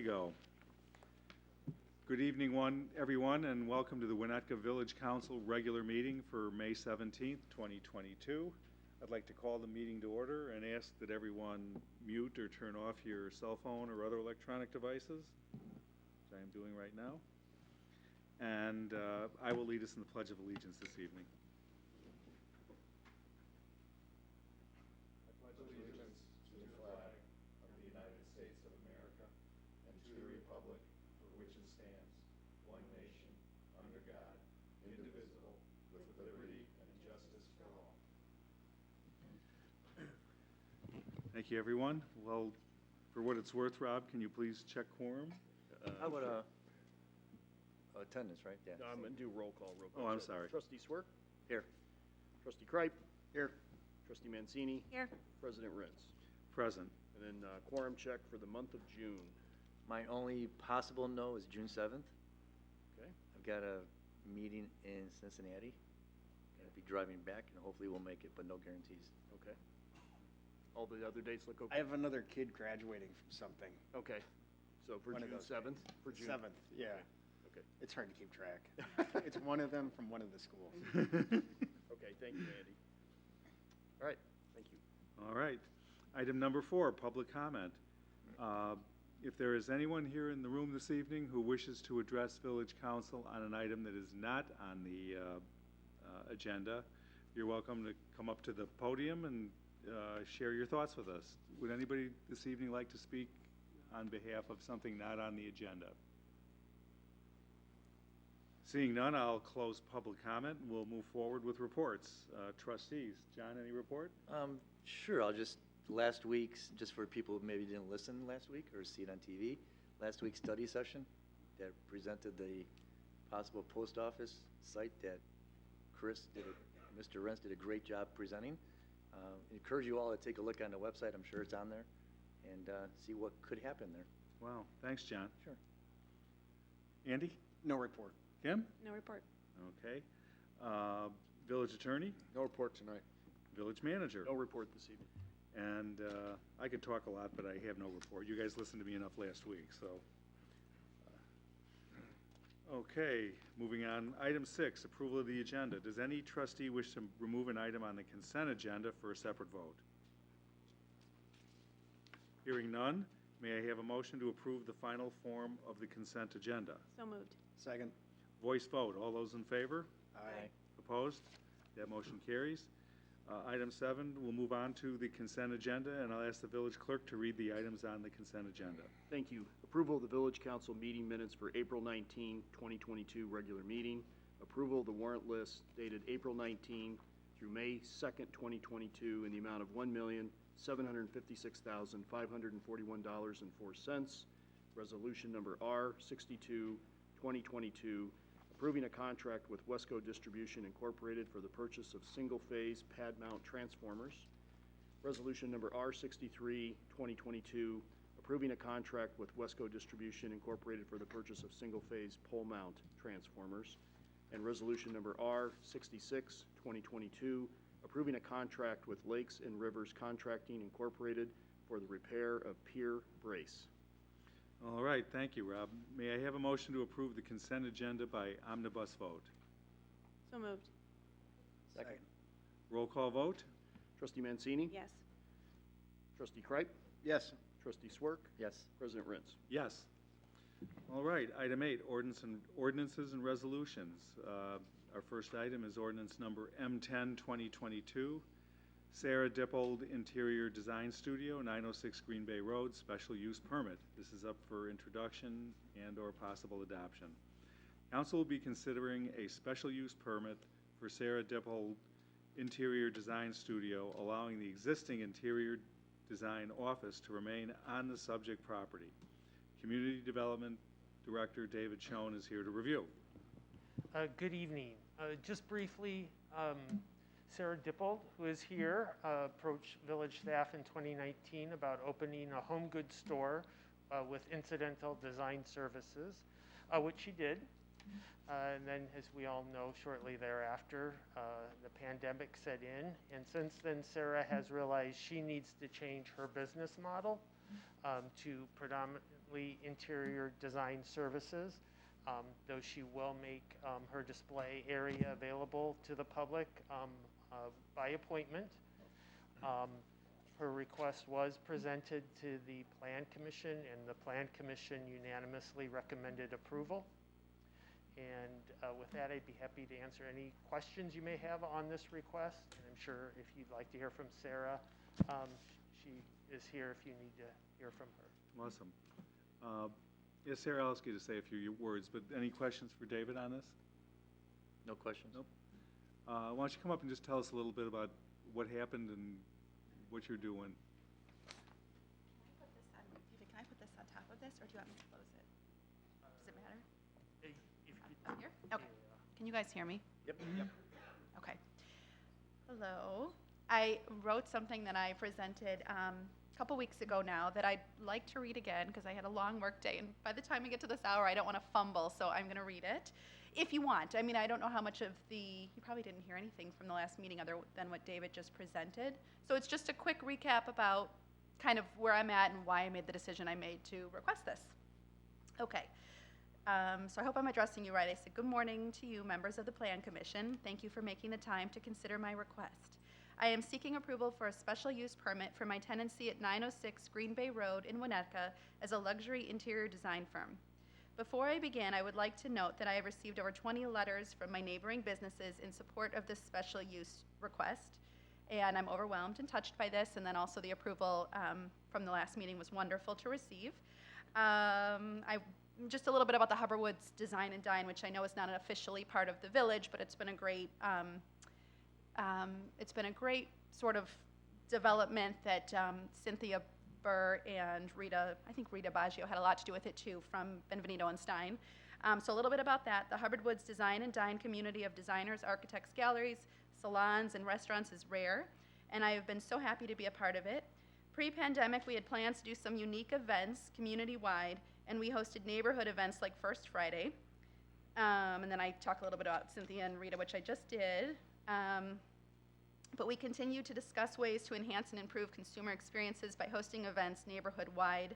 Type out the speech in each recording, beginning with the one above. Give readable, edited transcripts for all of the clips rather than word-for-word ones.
go. Good evening, everyone, and welcome to the Winnetka Village Council regular meeting for May 17th, 2022. I'd like to call the meeting to order and ask that everyone mute or turn off your cell phone or other electronic devices, which I am doing right now. And I will lead us in the Pledge of Allegiance this evening. Thank you, everyone. Well, for what it's worth, Rob, can you please check quorum? How about attendance, right? Yeah. No, I'm going to do roll call real quick. Oh, I'm sorry. Trustee Swerk? Here. Trustee Kripe? Here. Trustee Mancini? Here. President Rintz. Present. And then quorum check for the month of June. My only possible no is June 7th. Okay. I've got a meeting in Cincinnati. I'll be driving back, and hopefully we'll make it, but no guarantees. Okay. All the other dates look okay? I have another kid graduating from something. Okay. So for One of June those 7th? days. For June? 7th, yeah. Okay. It's hard to keep track. It's one of them from one of the schools. Okay, thank you, Andy. All right, thank you. All right. Item number 4, public comment. If there is anyone here in the room this evening who wishes to address Village Council on an item that is not on the agenda, you're welcome to come up to the podium and share your thoughts with us. Would anybody this evening like to speak on behalf of something not on the agenda? Seeing none, I'll close public comment and we'll move forward with reports. Trustees, John, any report? Sure, I'll just, last week's, just for people who maybe didn't listen last week or see it on TV, last week's study session that presented the possible post office site that Mr. Rentz did a great job presenting. Encourage you all to take a look on the website. I'm sure it's on there, and see what could happen there. Wow, thanks, John. Sure. Andy? No report. Kim? No report. Okay. Village Attorney? No report tonight. Village Manager? No report this evening. And I could talk a lot, but I have no report. You guys listened to me enough last week, so. Okay, moving on. Item 6, approval of the agenda. Does any trustee wish to remove an item on the consent agenda for a separate vote? Hearing none, may I have a motion to approve the final form of the consent agenda? So moved. Second. Voice vote. All those in favor? Aye. Opposed? That motion carries. Item 7, we'll move on to the consent agenda, and I'll ask the village clerk to read the items on the consent agenda. Thank you. Approval of the Village Council meeting minutes for April 19, 2022 regular meeting. Approval of the warrant list dated April 19 through May 2nd, 2022 in the amount of $1,756,541.04. Resolution number R62, 2022, approving a contract with Wesco Distribution Incorporated for the purchase of single-phase pad mount transformers. Resolution number R63, 2022, approving a contract with Wesco Distribution Incorporated for the purchase of single-phase pole mount transformers. And resolution number R66, 2022, approving a contract with Lakes and Rivers Contracting Incorporated for the repair of pier brace. All right, thank you, Rob. May I have a motion to approve the consent agenda by omnibus vote? So moved. Second. Roll call vote? Trustee Mancini? Yes. Trustee Kripe? Yes. Trustee Swerk? Yes. President Rintz. Yes. All right, item 8, ordinances and resolutions. Our first item is ordinance number M10, 2022. Sarah Dippold Interior Design Studio, 906 Green Bay Road, special use permit. This is up for introduction and or possible adoption. Council will be considering a special use permit for Sarah Dippold Interior Design Studio, allowing the existing interior design office to remain on the subject property. Community Development Director David Schoen is here to review. Good evening. Just briefly, Sarah Dippold, who is here, approached village staff in 2019 about opening a home goods store with incidental design services, which she did. And then, as we all know, shortly thereafter, the pandemic set in. And since then, Sarah has realized she needs to change her business model to predominantly interior design services, though she will make her display area available to the public by appointment. Her request was presented to the Plan Commission, and the Plan Commission unanimously recommended approval. And with that, I'd be happy to answer any questions you may have on this request. And I'm sure if you'd like to hear from Sarah, she is here if you need to hear from her. Awesome. Yes, Sarah, I'll ask you to say a few words, but any questions for David on this? No questions? Nope. Why don't you come up and just tell us a little bit about what happened and what you're doing? Can I put this on top of this, or do you want me to close it? Does it matter? If you could- Up here? Okay. Can you guys hear me? Yep. Okay. Hello. I wrote something that I presented a couple weeks ago now that I'd like to read again because I had a long work day, and by the time we get to this hour, I don't want to fumble, so I'm going to read it. If you want. I mean, I don't know how much of you probably didn't hear anything from the last meeting other than what David just presented. So it's just a quick recap about kind of where I'm at and why I made the decision I made to request this. Okay. So I hope I'm addressing you right. I said, good morning to you, members of the Plan Commission. Thank you for making the time to consider my request. I am seeking approval for a special use permit for my tenancy at 906 Green Bay Road in Winnetka as a luxury interior design firm. Before I begin, I would like to note that I have received over 20 letters from my neighboring businesses in support of this special use request, and I'm overwhelmed and touched by this, and then also the approval from the last meeting was wonderful to receive. Just a little bit about the Hubbardwoods Design and Dine, which I know is not officially part of the village, but it's been a great sort of development that Cynthia Burr and Rita Baggio had a lot to do with it too, from Benvenuto and Stein. So a little bit about that. The Hubbardwoods Design and Dine community of designers, architects, galleries, salons, and restaurants is rare, and I have been so happy to be a part of it. Pre-pandemic, we had plans to do some unique events community-wide, and we hosted neighborhood events like First Friday. And then I talk a little bit about Cynthia and Rita, which I just did. But we continue to discuss ways to enhance and improve consumer experiences by hosting events neighborhood-wide.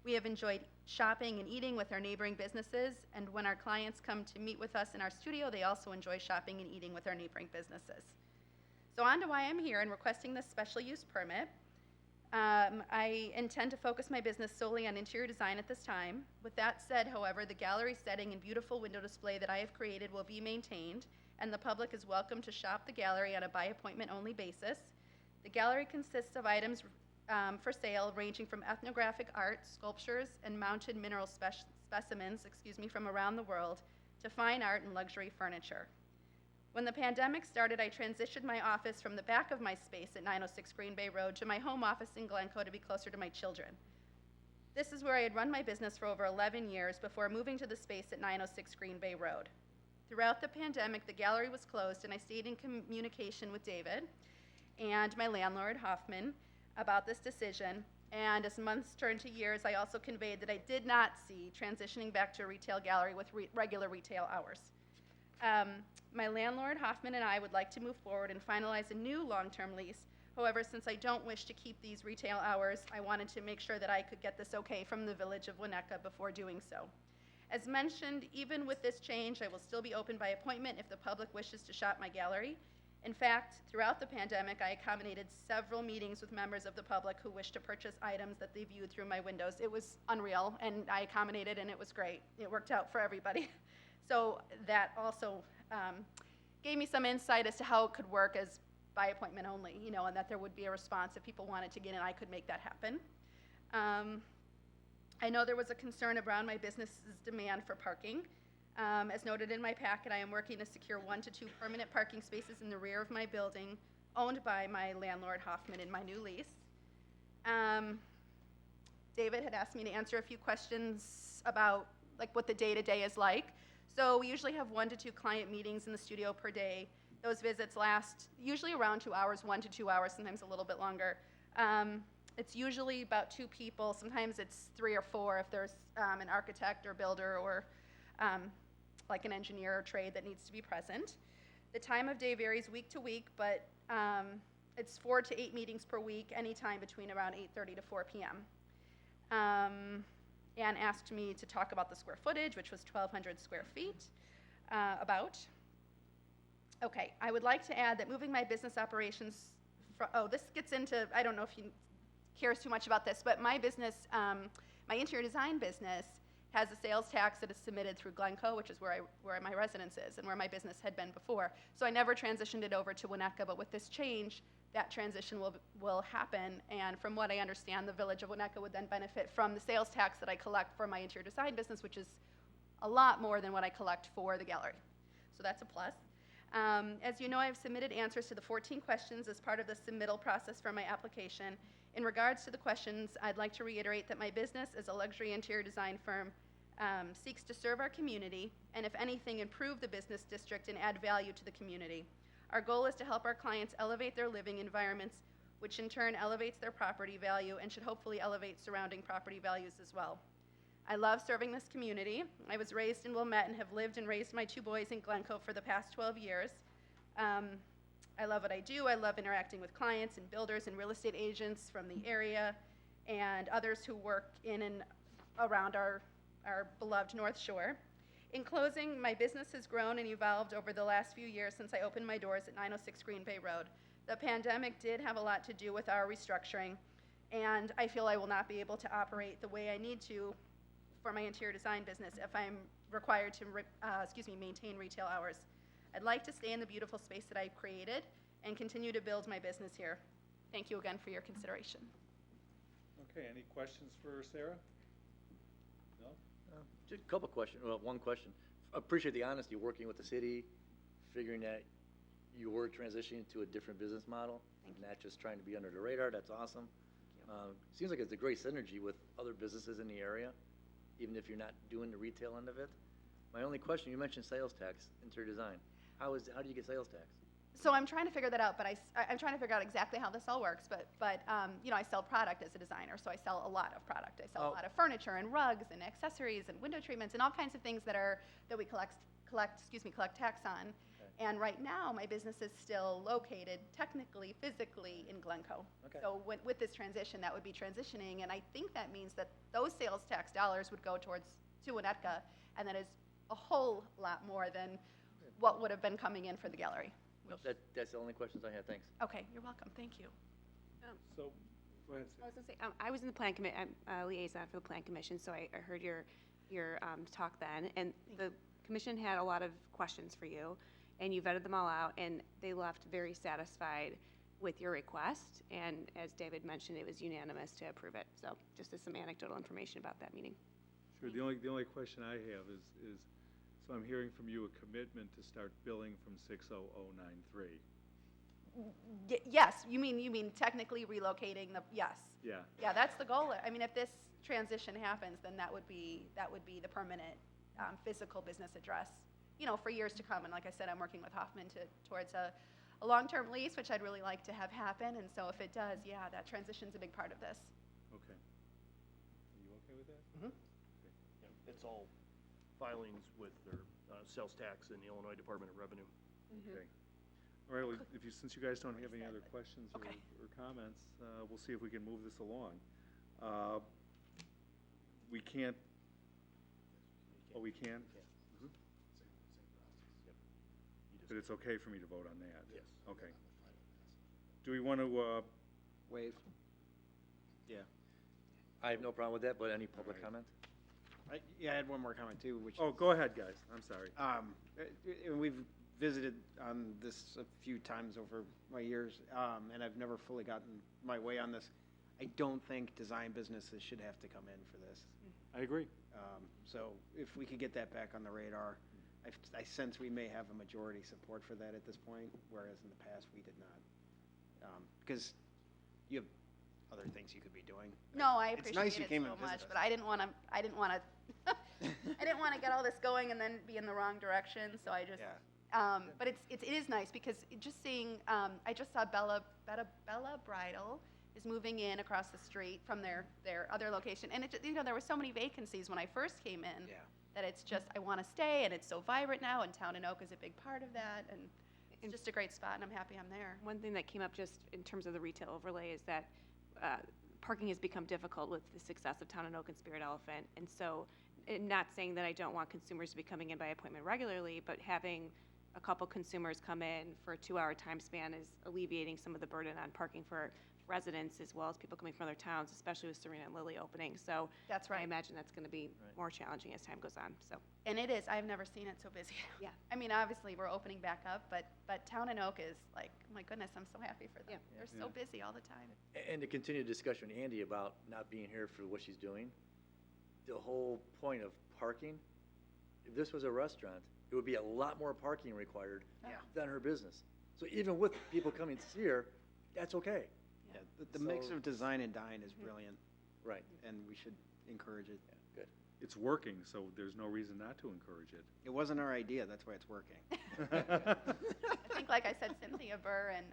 We have enjoyed shopping and eating with our neighboring businesses, and when our clients come to meet with us in our studio, they also enjoy shopping and eating with our neighboring businesses. So on to why I'm here and requesting this special use permit. I intend to focus my business solely on interior design at this time. With that said, however, the gallery setting and beautiful window display that I have created will be maintained, and the public is welcome to shop the gallery on a by-appointment only basis. The gallery consists of items for sale ranging from ethnographic art, sculptures, and mounted mineral specimens from around the world to fine art and luxury furniture. When the pandemic started, I transitioned my office from the back of my space at 906 Green Bay Road to my home office in Glencoe to be closer to my children. This is where I had run my business for over 11 years before moving to the space at 906 Green Bay Road. Throughout the pandemic, the gallery was closed, and I stayed in communication with David and my landlord, Hoffman, about this decision. And as months turned to years, I also conveyed that I did not see transitioning back to a retail gallery with regular retail hours. My landlord, Hoffman, and I would like to move forward and finalize a new long-term lease. However, since I don't wish to keep these retail hours, I wanted to make sure that I could get this okay from the village of Winnetka before doing so. As mentioned, even with this change, I will still be open by appointment if the public wishes to shop my gallery. In fact, throughout the pandemic, I accommodated several meetings with members of the public who wished to purchase items that they viewed through my windows. It was unreal, and I accommodated, and it was great. It worked out for everybody. So that also gave me some insight as to how it could work as by appointment only, and that there would be a response if people wanted to get in, I could make that happen. I know there was a concern around my business's demand for parking. As noted in my packet, I am working to secure 1 to 2 permanent parking spaces in the rear of my building, owned by my landlord, Hoffman, in my new lease. David had asked me to answer a few questions about what the day-to-day is like. So we usually have 1 to 2 client meetings in the studio per day. Those visits last usually around 2 hours, 1 to 2 hours, sometimes a little bit longer. It's usually about 2 people. Sometimes it's 3 or 4 if there's an architect or builder or like an engineer or trade that needs to be present. The time of day varies week to week, but it's 4 to 8 meetings per week, anytime between around 8:30 to 4 p.m. and asked me to talk about the square footage, which was 1,200 square feet, about. Okay, I would like to add that moving my business operations, this gets into, I don't know if you cares too much about this, but my business, my interior design business, has a sales tax that is submitted through Glencoe, which is where my residence is and where my business had been before. So I never transitioned it over to Winnetka, but with this change, that transition will happen. And from what I understand, the village of Winnetka would then benefit from the sales tax that I collect for my interior design business, which is a lot more than what I collect for the gallery. So that's a plus. As you know, I've submitted answers to the 14 questions as part of the submittal process for my application. In regards to the questions, I'd like to reiterate that my business as a luxury interior design firm seeks to serve our community and, if anything, improve the business district and add value to the community. Our goal is to help our clients elevate their living environments, which in turn elevates their property value and should hopefully elevate surrounding property values as well. I love serving this community. I was raised in Wilmette and have lived and raised my 2 boys in Glencoe for the past 12 years. I love what I do. I love interacting with clients and builders and real estate agents from the area and others who work in and around our beloved North Shore. In closing, my business has grown and evolved over the last few years since I opened my doors at 906 Green Bay Road. The pandemic did have a lot to do with our restructuring, and I feel I will not be able to operate the way I need to for my interior design business if I'm required to maintain retail hours. I'd like to stay in the beautiful space that I've created and continue to build my business here. Thank you again for your consideration. Okay, any questions for Sarah? No? Just a couple questions, well, one question. Appreciate the honesty working with the city, figuring that you were transitioning to a different business model, and not just trying to be under the radar. That's awesome. Seems like it's a great synergy with other businesses in the area, even if you're not doing the retail end of it. My only question, you mentioned sales tax, interior design. How do you get sales tax? So I'm trying to figure that out, but I'm trying to figure out exactly how this all works. But you know, I sell product as a designer, so I sell a lot of product. I sell a lot of furniture and rugs and accessories and window treatments and all kinds of things that we collect tax on. Okay. And right now, my business is still located technically, physically in Glencoe. Okay. So with this transition, that would be transitioning, and I think that means that those sales tax dollars would go to Winnetka, and that is a whole lot more than what would have been coming in for the gallery. No, that's the only questions I had. Thanks. Okay, you're welcome. Thank you. So, go ahead, I Sarah. was going to say, I was in the plan committee, I'm a liaison for the plan commission, so I heard your talk then, and the commission had a lot of questions for you, and you vetted them all out, and they left very satisfied with your request, and as David mentioned, it was unanimous to approve it. So just as some anecdotal information about that meeting. Sure, the only question I have is so I'm hearing from you a commitment to start billing from 60093. Yes, you mean technically relocating the, yes. Yeah. Yeah, that's the goal. I mean, if this transition happens, then that would be the permanent physical business address, you know, for years to come. And like I said, I'm working with Hoffman towards a long-term lease, which I'd really like to have happen. And so if it does, yeah, that transition's a big part of this. Okay. Are you okay with that? Mm-hmm. Yeah, it's all filings with their sales tax in the Illinois Department of Revenue. Okay. All right, well, since you guys don't have any other questions or comments, we'll see if we can move this along. We can't, we can? Yeah. But it's okay for me to vote on that? Yes. Okay. Do we want to, Waive. Yeah. I have no problem with that, but any public comment? Yeah, I had one more comment too, which oh, go ahead, guys. I'm sorry. and we've visited on this a few times over my years, and I've never fully gotten my way on this. I don't think design businesses should have to come in for this. I agree. So if we could get that back on the radar, I sense we may have a majority support for that at this point, whereas in the past we did not. Because you have other things you could be doing. No, I It's appreciate nice you it came so and much, visited but I didn't want to I didn't want to get all this going and then be in the wrong direction. So I just. Yeah. But it is nice because just seeing, I just saw Bella Bridal is moving in across the street from their other location. And there were so many vacancies when I first came in that it's just, I want to stay, and it's so vibrant now, and Town and Oak is a big part of that. And it's just a great spot, and I'm happy I'm there. One thing that came up just in terms of the retail overlay is that parking has become difficult with the success of Town and Oak and Spirit Elephant. And so, not saying that I don't want consumers to be coming in by appointment regularly, but having a couple consumers come in for a 2-hour time span is alleviating some of the burden on parking for residents as well as people coming from other towns, especially with Serena and Lily opening. So That's right. I imagine that's going to be Right. more challenging as time goes on. So And it is. I've never seen it so busy. Yeah. I mean, obviously, we're opening back up, but Town and Oak is like, oh my goodness, I'm so happy for them. Yeah. They're so busy all the time. And to continue discussion with Andy about not being here for what she's doing, the whole point of parking, if this was a restaurant, it would be a lot more parking required Yeah. than her business. So even with people coming to see her, that's okay. Yeah, the mix So- of design and dine is brilliant, Right. and we should encourage it. Yeah, good. It's working, so there's no reason not to encourage it. It wasn't our idea, that's why it's working. I think, like I said, Cynthia Burr and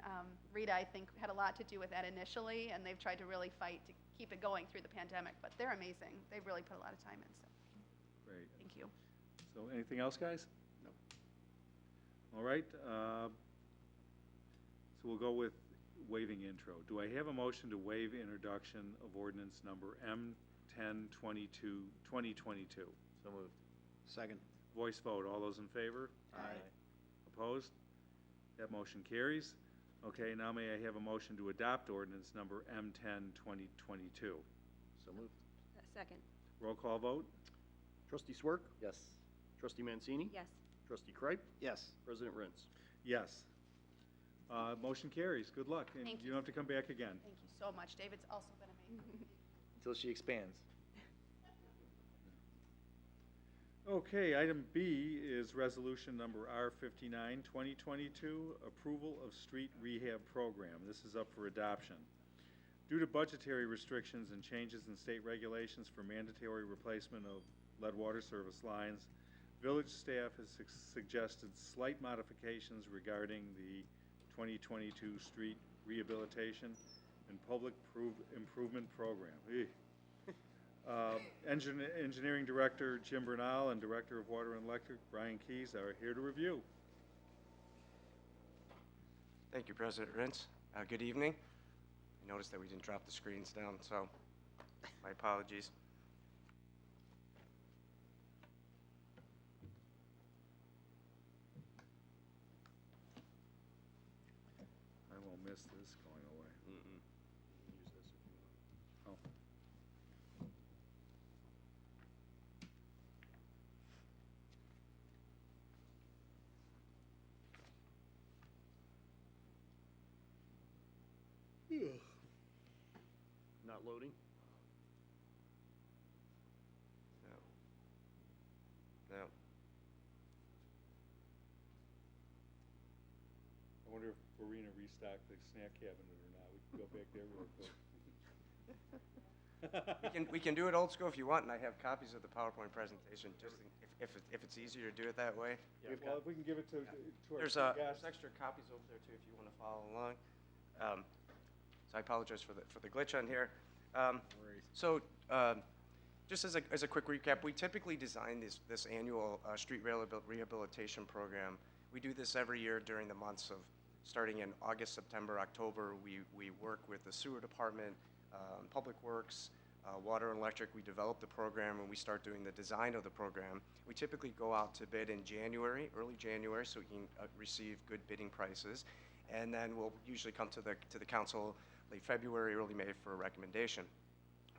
Rita, I think, had a lot to do with that initially, and they've tried to really fight to keep it going through the pandemic. But they're amazing. They've really put a lot of time in. So, Great. thank you. So anything else, guys? No. All right. So we'll go with waiving intro. Do I have a motion to waive introduction of ordinance number M1022, 2022? So moved. Second. Voice vote. All those in favor? Aye. Opposed? That motion carries. Okay, now may I have a motion to adopt ordinance number M10, 2022? So moved. second. Roll call vote? Trustee Swerk? Yes. Trustee Mancini? Yes. Trustee Kripe? Yes. President Rins. Yes. Motion carries. Good luck. And Thank you don't have to come back again. Thank you so much. David's also been amazing. Until she expands. Okay, item B is resolution number R59, 2022, approval of street rehab program. This is up for adoption. Due to budgetary restrictions and changes in state regulations for mandatory replacement of lead water service lines, village staff has suggested slight modifications regarding the 2022 street rehabilitation and public improvement program. Engineering Director Jim Bernal and Director of Water and Electric Brian Keys are here to review. Thank you, President Rintz. Good evening. I noticed that we didn't drop the screens down, so my apologies. I won't miss this going away. Use this if you want. Oh. Not loading? No. No. I wonder if Verena restocked the snack cabinet or not. We can go back there real quick. We can do it old school if you want, and I have copies of the PowerPoint presentation, just if it's easier to do it that way. Well, if we can give it to our There's guests. extra copies over there too if you want to follow along. So I apologize for the glitch on here. So just as a quick recap, we typically design this annual street rehabilitation program. We do this every year during the months of starting in August, September, October. We work with the sewer department, Public Works, Water and Electric. We develop the program and we start doing the design of the program. We typically go out to bid in January, early January, so we can receive good bidding prices. And then we'll usually come to the council late February, early May for a recommendation.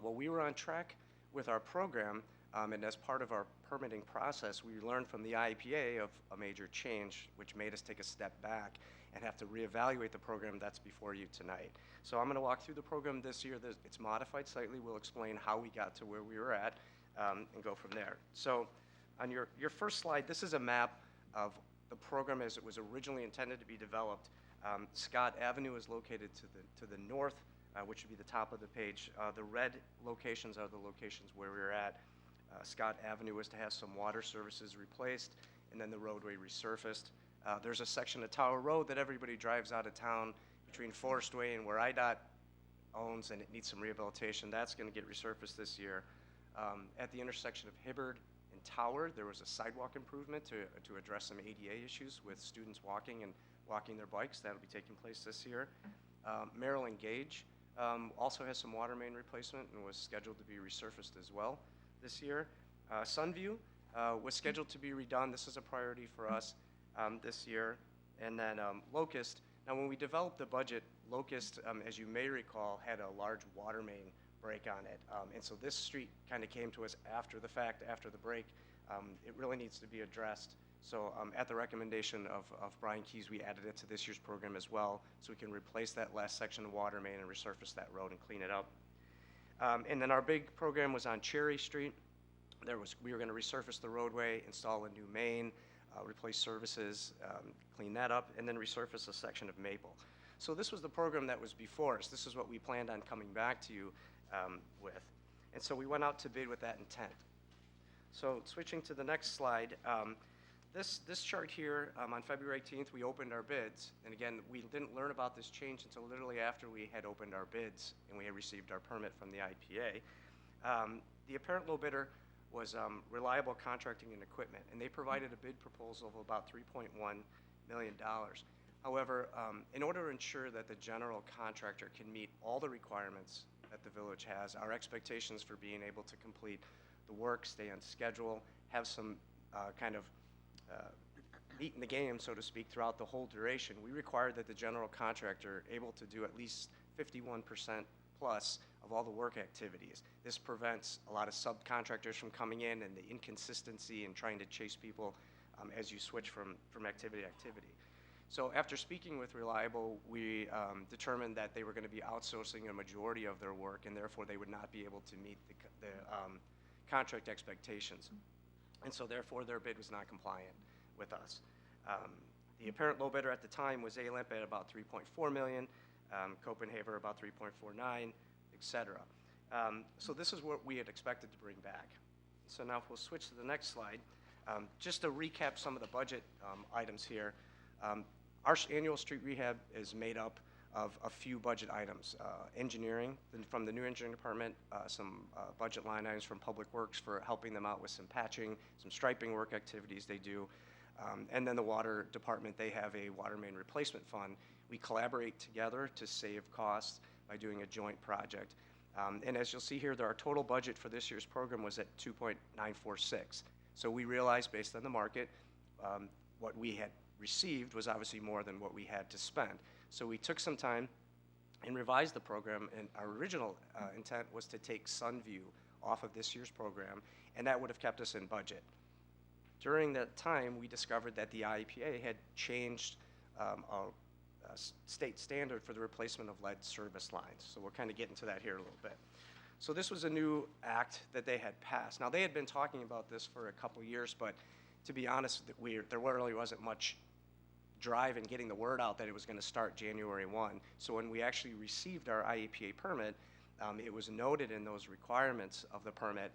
Well, we were on track with our program, and as part of our permitting process, we learned from the IEPA of a major change, which made us take a step back and have to reevaluate the program that's before you tonight. So I'm going to walk through the program this year. It's modified slightly. We'll explain how we got to where we were at and go from there. So on your first slide, this is a map of the program as it was originally intended to be developed. Scott Avenue is located to the north, which would be the top of the page. The red locations are the locations where we're at. Scott Avenue was to have some water services replaced and then the roadway resurfaced. There's a section of Tower Road that everybody drives out of town between Forest Way and where IDOT owns, and it needs some rehabilitation. That's going to get resurfaced this year. At the intersection of Hibbard and Tower, there was a sidewalk improvement to address some ADA issues with students walking their bikes. That'll be taking place this year. Maryland Gage also has some water main replacement and was scheduled to be resurfaced as well this year. Sunview was scheduled to be redone. This is a priority for us this year. And then Locust. Now, when we developed the budget, Locust, as you may recall, had a large water main break on it. And so this street kind of came to us after the fact, after the break. It really needs to be addressed. So at the recommendation of Brian Keys, we added it to this year's program as well, so we can replace that last section of water main and resurface that road and clean it up. And then our big program was on Cherry Street. We were going to resurface the roadway, install a new main, replace services, clean that up, and then resurface a section of Maple. So this was the program that was before us. This is what we planned on coming back to you with. And so we went out to bid with that intent. So switching to the next slide, this chart here, on February 18th, we opened our bids. And again, we didn't learn about this change until literally after we had opened our bids and we had received our permit from the IPA. The apparent low bidder was Reliable Contracting and Equipment, and they provided a bid proposal of about $3.1 million. However, in order to ensure that the general contractor can meet all the requirements that the village has, our expectations for being able to complete the work, stay on schedule, have some kind of meat in the game, so to speak, throughout the whole duration, we required that the general contractor able to do at least 51% plus of all the work activities. This prevents a lot of subcontractors from coming in and the inconsistency and trying to chase people as you switch from activity to activity. So after speaking with Reliable, we determined that they were going to be outsourcing a majority of their work, and therefore they would not be able to meet the contract expectations. And so therefore their bid was not compliant with us. The apparent low bidder at the time was A-Limp at about $3.4 million, Copenhagen about $3.49, et cetera. So this is what we had expected to bring back. So now if we'll switch to the next slide, just to recap some of the budget items here. Our annual street rehab is made up of a few budget items. Engineering, from the new engineering department, some budget line items from Public Works for helping them out with some patching, some striping work activities they do. And then the water department, they have a water main replacement fund. We collaborate together to save costs by doing a joint project. And as you'll see here, our total budget for this year's program was at $2.946. So we realized, based on the market, what we had received was obviously more than what we had to spend. So we took some time and revised the program, and our original intent was to take Sunview off of this year's program, and that would have kept us in budget. During that time, we discovered that the IEPA had changed a state standard for the replacement of lead service lines. So we'll kind of get into that here a little bit. So this was a new act that they had passed. Now, they had been talking about this for a couple years, but to be honest, there really wasn't much drive in getting the word out that it was going to start January 1. So when we actually received our IEPA permit, it was noted in those requirements of the permit,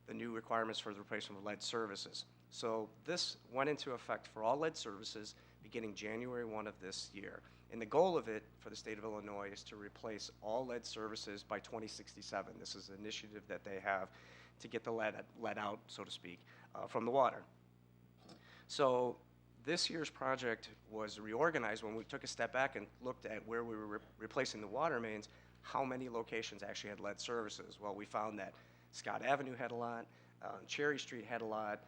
the new requirements for the replacement of lead services. So this went into effect for all lead services beginning January 1 of this year. And the goal of it for the state of Illinois is to replace all lead services by 2067. This is an initiative that they have to get the lead out, so to speak, from the water. So this year's project was reorganized when we took a step back and looked at where we were replacing the water mains, how many locations actually had lead services. Well, we found that Scott Avenue had a lot, Cherry Street had a lot,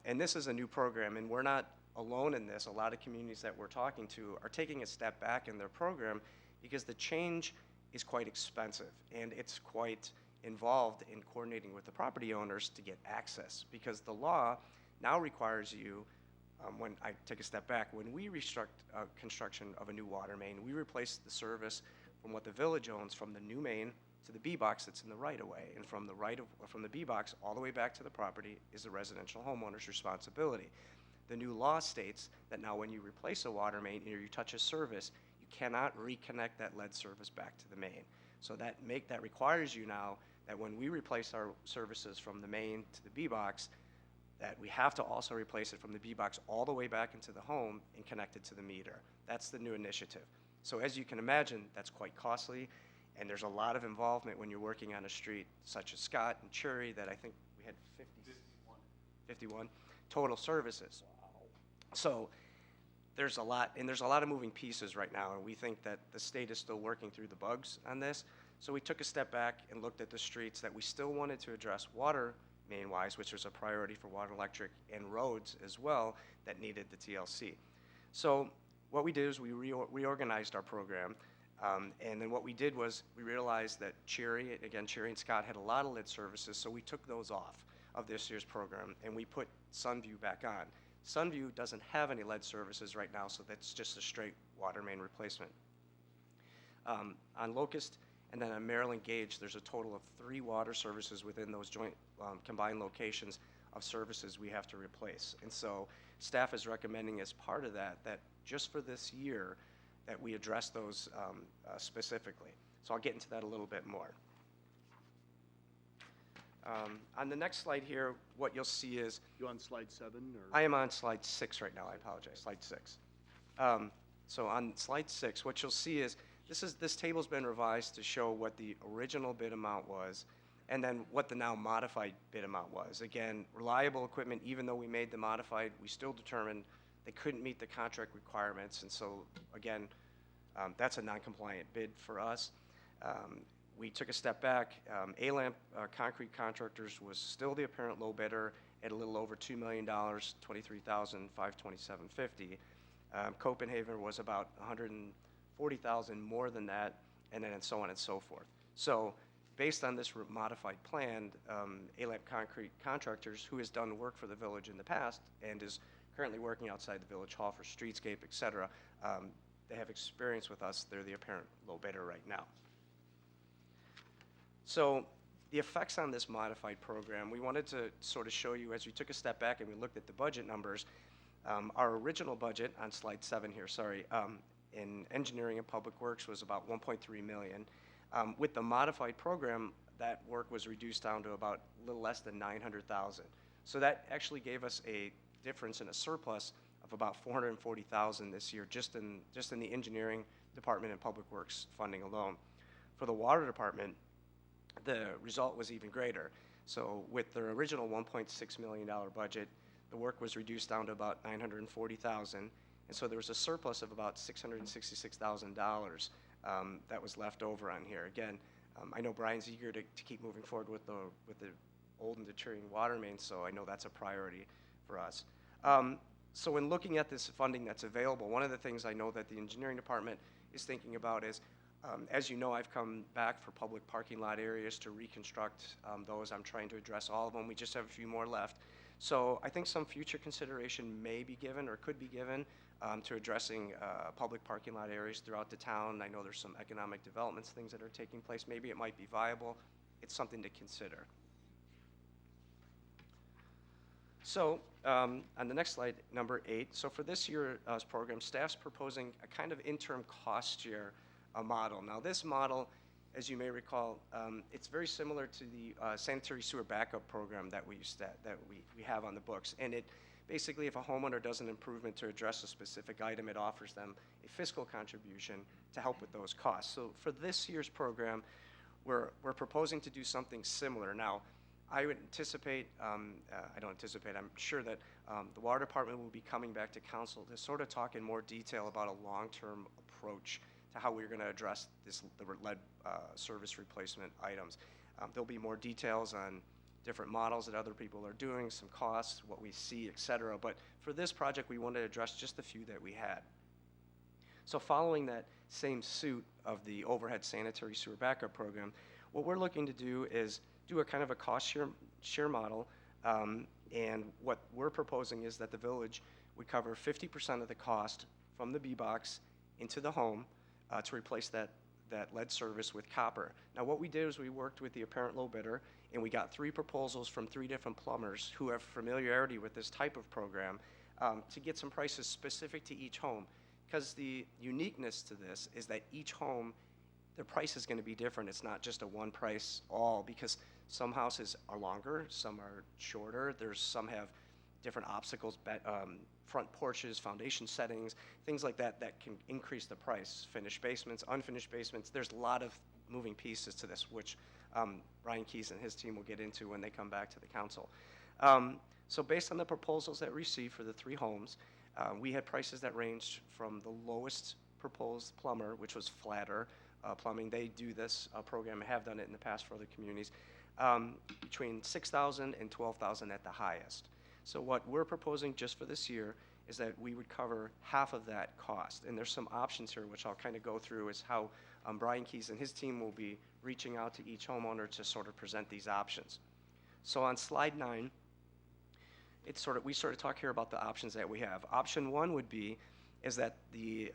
and this is a new program, and we're not alone in this. A lot of communities that we're talking to are taking a step back in their program because the change is quite expensive, and it's quite involved in coordinating with the property owners to get access, because the law now requires you, when I take a step back, when we restruct construction of a new water main, we replace the service from what the village owns from the new main to the B-box that's in the right-of-way, and from the B-box all the way back to the property is the residential homeowner's responsibility. The new law states that now when you replace a water main or you touch a service, you cannot reconnect that lead service back to the main. So that requires you now that when we replace our services from the main to the B-box, that we have to also replace it from the B-box all the way back into the home and connect it to the meter. That's the new initiative. So as you can imagine, that's quite costly, and there's a lot of involvement when you're working on a street such as Scott and Cherry that I think we had 51 total services. So there's a lot of moving pieces right now, and we think that the state is still working through the bugs on this. So we took a step back and looked at the streets that we still wanted to address water main-wise, which was a priority for water, electric, and roads as well that needed the TLC. So what we did is we reorganized our program, and then what we did was we realized that Cherry and Scott had a lot of lead services, so we took those off of this year's program, and we put Sunview back on. Sunview doesn't have any lead services right now, so that's just a straight water main replacement. On Locust and then on Maryland Gage, there's a total of 3 water services within those joint combined locations of services we have to replace. And so staff is recommending as part of that, that just for this year, that we address those specifically. So I'll get into that a little bit more. On the next slide here, what you'll see is, You on slide 7? Or? I am on slide 6 right now, I apologize, slide 6. So on slide 6, what you'll see is, this table's been revised to show what the original bid amount was, and then what the now modified bid amount was. Again, reliable equipment, even though we made the modified, we still determined they couldn't meet the contract requirements, and so again, that's a non-compliant bid for us. We took a step back. ALAMP Concrete Contractors was still the apparent low bidder at a little over $2 million, $23,527.50. Copenhagen was about $140,000 more than that, and then so on and so forth. So based on this modified plan, ALAMP Concrete Contractors, who has done work for the village in the past and is currently working outside the village hall for streetscape, et cetera, they have experience with us. They're the apparent low bidder right now. So the effects on this modified program, we wanted to sort of show you as we took a step back and we looked at the budget numbers. Our original budget on slide 7 here, in engineering and public works was about $1.3 million. With the modified program, that work was reduced down to about a little less than $900,000. So that actually gave us a difference in a surplus of about $440,000 this year, just in the engineering department and public works funding alone. For the water department, the result was even greater. So with their original $1.6 million budget, the work was reduced down to about $940,000, and so there was a surplus of about $666,000 that was left over on here. Again, I know Brian's eager to keep moving forward with the old and deteriorating water mains, so I know that's a priority for us. So in looking at this funding that's available, one of the things I know that the engineering department is thinking about is, as you know, I've come back for public parking lot areas to reconstruct those. I'm trying to address all of them. We just have a few more left. So I think some future consideration may be given or could be given to addressing public parking lot areas throughout the town. I know there's some economic developments, things that are taking place. Maybe it might be viable. It's something to consider. So on the next slide, number 8, so for this year's program, staff's proposing a kind of interim cost share model. Now this model, as you may recall, it's very similar to the sanitary sewer backup program that we have on the books. And it basically, if a homeowner does an improvement to address a specific item, it offers them a fiscal contribution to help with those costs. So for this year's program, we're proposing to do something similar. Now, I would anticipate, I don't anticipate, I'm sure that the water department will be coming back to council to sort of talk in more detail about a long-term approach to how we're going to address the lead service replacement items. There'll be more details on different models that other people are doing, some costs, what we see, et cetera. But for this project, we wanted to address just the few that we had. So following that same suit of the overhead sanitary sewer backup program, what we're looking to do is do a kind of a cost share model. And what we're proposing is that the village would cover 50% of the cost from the B-box into the home to replace that lead service with copper. Now what we did is we worked with the apparent low bidder, and we got 3 proposals from 3 different plumbers who have familiarity with this type of program to get some prices specific to each home. Because the uniqueness to this is that each home, the price is going to be different. It's not just a one price all, because some houses are longer, some are shorter. Some have different obstacles, front porches, foundation settings, things like that that can increase the price. Finished basements, unfinished basements. There's a lot of moving pieces to this, which Brian Keys and his team will get into when they come back to the council. So based on the proposals that we received for the 3 homes, We had prices that ranged from the lowest proposed plumber, which was Flatter Plumbing. They do this program, have done it in the past for other communities, between $6,000 and $12,000 at the highest. So what we're proposing just for this year is that we would cover half of that cost. And there's some options here, which I'll kind of go through, is how Brian Keys and his team will be reaching out to each homeowner to sort of present these options. So on slide 9, we sort of talk here about the options that we have. Option 1 would be is that the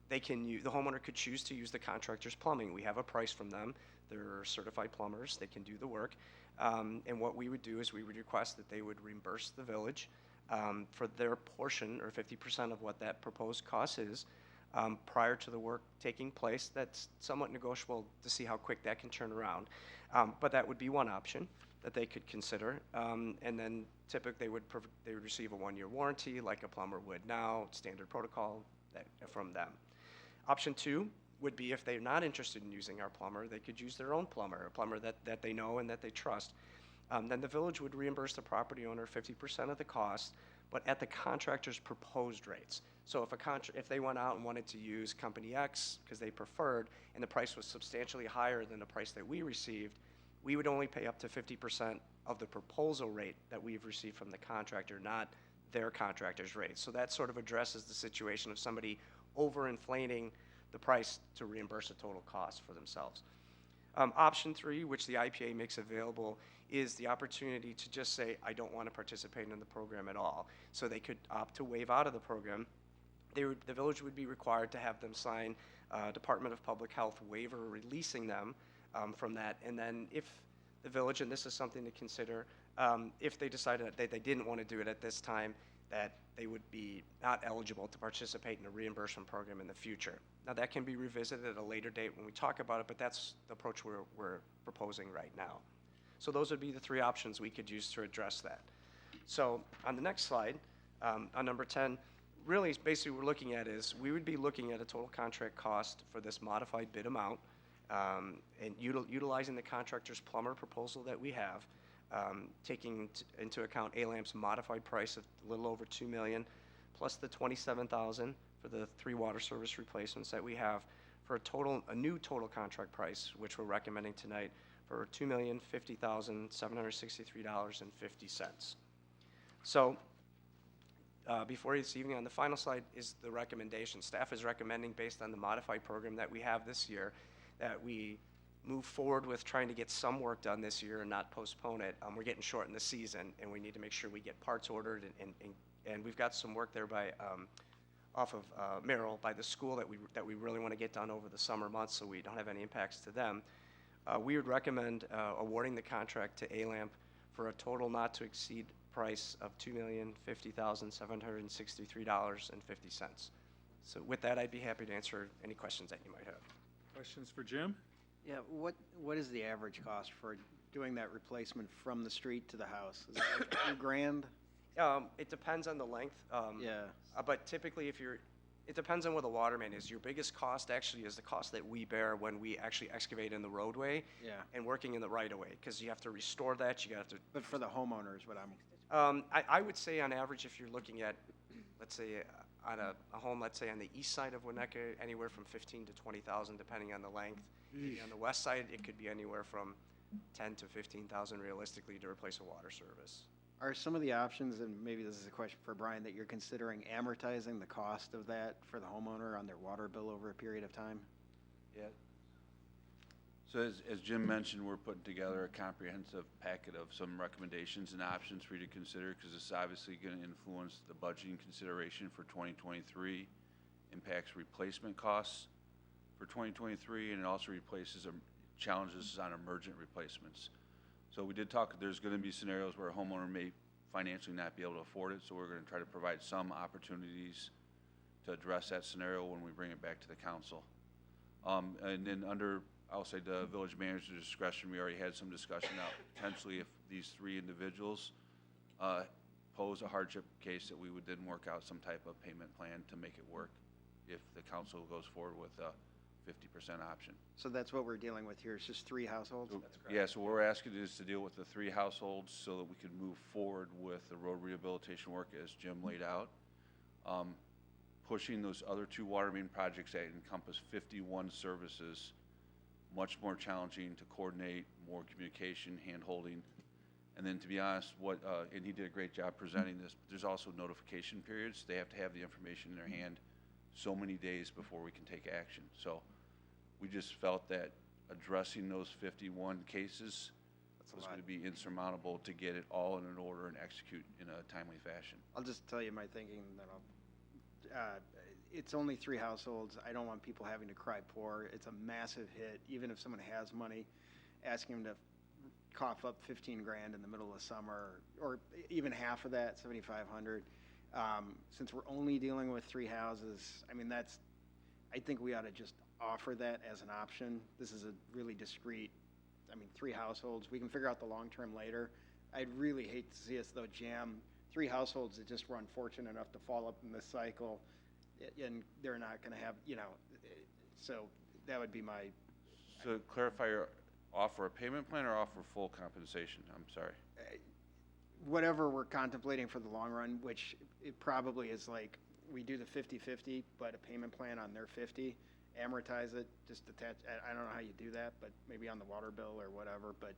homeowner could choose to use the contractor's plumbing. We have a price from them. They're certified plumbers. They can do the work. And what we would do is we would request that they would reimburse the village for their portion, or 50% of what that proposed cost is, prior to the work taking place. That's somewhat negotiable to see how quick that can turn around. But that would be one option that they could consider. And then typically they would receive a 1-year warranty like a plumber would now, standard protocol from them. Option 2 would be if they're not interested in using our plumber, they could use their own plumber, a plumber that they know and that they trust. Then the village would reimburse the property owner 50% of the cost, but at the contractor's proposed rates. So if they went out and wanted to use company X because they preferred, and the price was substantially higher than the price that we received, we would only pay up to 50% of the proposal rate that we've received from the contractor, not their contractor's rate. So that sort of addresses the situation of somebody overinflating the price to reimburse the total cost for themselves. Option 3, which the IPA makes available, is the opportunity to just say, I don't want to participate in the program at all. So they could opt to waive out of the program. The village would be required to have them sign Department of Public Health waiver releasing them from that. And then if the village, and this is something to consider, if they decided that they didn't want to do it at this time, that they would be not eligible to participate in a reimbursement program in the future. Now that can be revisited at a later date when we talk about it, but that's the approach we're proposing right now. So those would be the 3 options we could use to address that. So on the next slide, on number 10, really basically what we're looking at is we would be looking at a total contract cost for this modified bid amount, and utilizing the contractor's plumber proposal that we have, taking into account ALAM's modified price of a little over $2 million, plus the $27,000 for the 3 water service replacements that we have, for a new total contract price, which we're recommending tonight, for $2,050,763.50. So before you this evening, on the final slide is the recommendation. Staff is recommending, based on the modified program that we have this year, that we move forward with trying to get some work done this year and not postpone it. We're getting short in the season, and we need to make sure we get parts ordered, and we've got some work there off of Merrill by the school that we really want to get done over the summer months, so we don't have any impacts to them. We would recommend awarding the contract to ALAMP for a total not to exceed price of $2,050,763.50. So with that, I'd be happy to answer any questions that you might have. Questions for Jim? Yeah, what is the average cost for doing that replacement from the street to the house? Is it like $2,000? It depends on the length. Yeah. But typically, it depends on where the water main is. Your biggest cost actually is the cost that we bear when we actually excavate in the roadway. Yeah. And working in the right of way, because you have to restore that. You have to. But for the homeowners, what I'm. I would say on average, if you're looking at, let's say, on a home, let's say on the east side of Winnetka, anywhere from $15,000 to $20,000, depending on the length. Maybe on the west side, it could be anywhere from $10,000 to $15,000 realistically to replace a water service. Are some of the options, and maybe this is a question for Brian, that you're considering amortizing the cost of that for the homeowner on their water bill over a period of time? Yeah. So as Jim mentioned, we're putting together a comprehensive packet of some recommendations and options for you to consider, because it's obviously going to influence the budgeting consideration for 2023, impacts replacement costs for 2023, and it also challenges on emergent replacements. So we did talk, there's going to be scenarios where a homeowner may financially not be able to afford it, so we're going to try to provide some opportunities to address that scenario when we bring it back to the council. And then under, I'll say, the village manager's discretion, we already had some discussion now, potentially if these 3 individuals pose a hardship case, that we would then work out some type of payment plan to make it work if the council goes forward with a 50% option. So that's what we're dealing with here, it's just 3 households? That's correct. Yeah, so what we're asking is to deal with the 3 households so that we can move forward with the road rehabilitation work as Jim laid out. pushing those other two water main projects that encompass 51 services, much more challenging to coordinate, more communication, hand-holding. And then, to be honest, and he did a great job presenting this, but there's also notification periods. They have to have the information in their hand so many days before we can take action. So we just felt that addressing those 51 cases was going to be insurmountable to get it all in an order and execute in a timely fashion. I'll just tell you my thinking that it's only 3 households. I don't want people having to cry poor. It's a massive hit. Even if someone has money, asking them to cough up 15 grand in the middle of summer, or even half of that, 7,500. Since we're only dealing with 3 houses, I mean, I think we ought to just offer that as an option. This is a really discrete, 3 households. We can figure out the long-term later. I'd really hate to see us, though, jam 3 households that just were unfortunate enough to fall up in this cycle, and they're not going to have, so that would be my... So to clarify, offer a payment plan or offer full compensation? I'm sorry. Whatever we're contemplating for the long run, which it probably is like, we do the 50-50, but a payment plan on their 50, amortize it, just attach, I don't know how you do that, but maybe on the water bill or whatever, but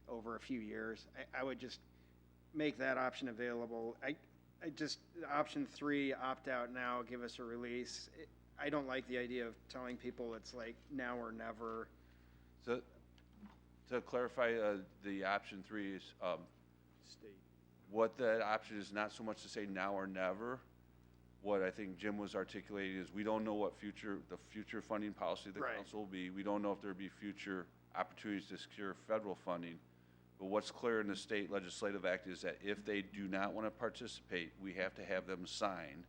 over a few years, I would just make that option available. I just, option 3, opt out now, give us a release. I don't like the idea of telling people it's like now or never. So to clarify, the option 3 is, what that option is not so much to say now or never. What I think Jim was articulating is we don't know what the future funding policy of the council will be. We don't know if there'll be future opportunities to secure federal funding. But what's clear in the state legislative act is that if they do not want to participate, we have to have them sign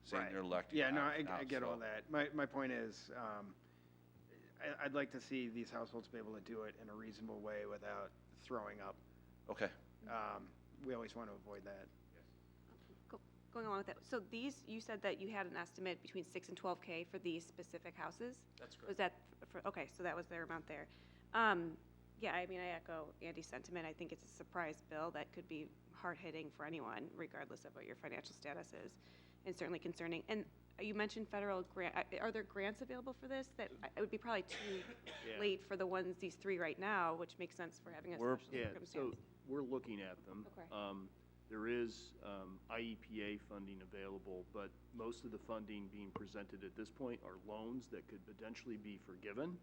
saying they're electing. Yeah, no, I get all that. My point is, I'd like to see these households be able to do it in a reasonable way without throwing up. Okay. We always want to avoid that. Going along with that, so these, you said that you had an estimate between 6 and 12K for these specific houses? That's correct. Was that, okay, so that was their amount there. Yeah, I mean, I echo Andy's sentiment. I think it's a surprise bill that could be hard-hitting for anyone, regardless of what your financial status is, and certainly concerning. And you mentioned federal grant. Are there grants available for this? That it would be probably too late for these 3 right now, which makes sense for having a special circumstance. So we're looking at them. Okay. There is IEPA funding available, but most of the funding being presented at this point are loans that could potentially be forgiven,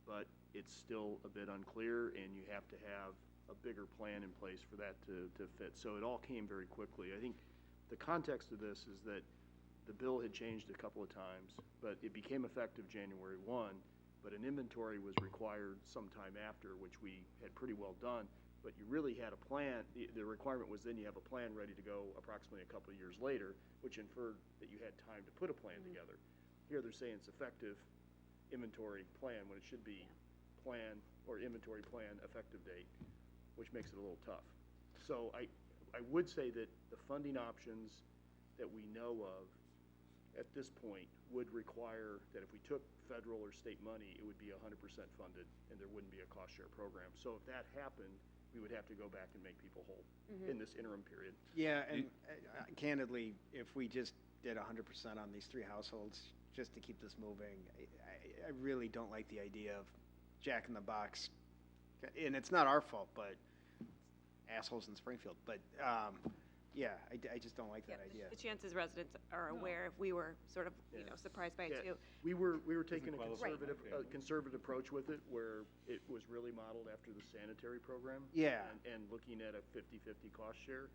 but it's still a bit unclear, and you have to have a bigger plan in place for that to fit. So it all came very quickly. I think the context of this is that the bill had changed a couple of times, but it became effective January 1, but an inventory was required sometime after, which we had pretty well done. But you really had a plan. The requirement was then you have a plan ready to go approximately a couple of years later, which inferred that you had time to put a plan together. Here they're saying it's effective inventory plan when it should be plan or inventory plan effective date, which makes it a little tough. So I would say that the funding options that we know of at this point would require that if we took federal or state money, it would be 100% funded and there wouldn't be a cost share program. So if that happened, we would have to go back and make people whole in this interim period. Yeah, and candidly, if we just did 100% on these 3 households, just to keep this moving, I really don't like the idea of Jack in the Box. And it's not our fault, but assholes in Springfield. But yeah, I just don't like that idea. The chances residents are aware if we were sort of surprised by it too. We were taking a conservative approach with it, where it was really modeled after the sanitary program. Yeah. And looking at a 50-50 cost share,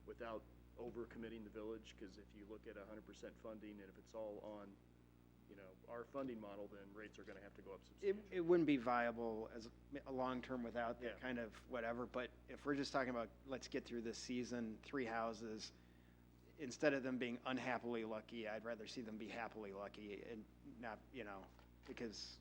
without overcommitting the village, because if you look at 100% funding and if it's all on, our funding model, then rates are going to have to go up substantially. It wouldn't be viable as a long-term without that kind of whatever, but if we're just talking about, let's get through this season, 3 houses, instead of them being unhappily lucky, I'd rather see them be happily lucky and not, because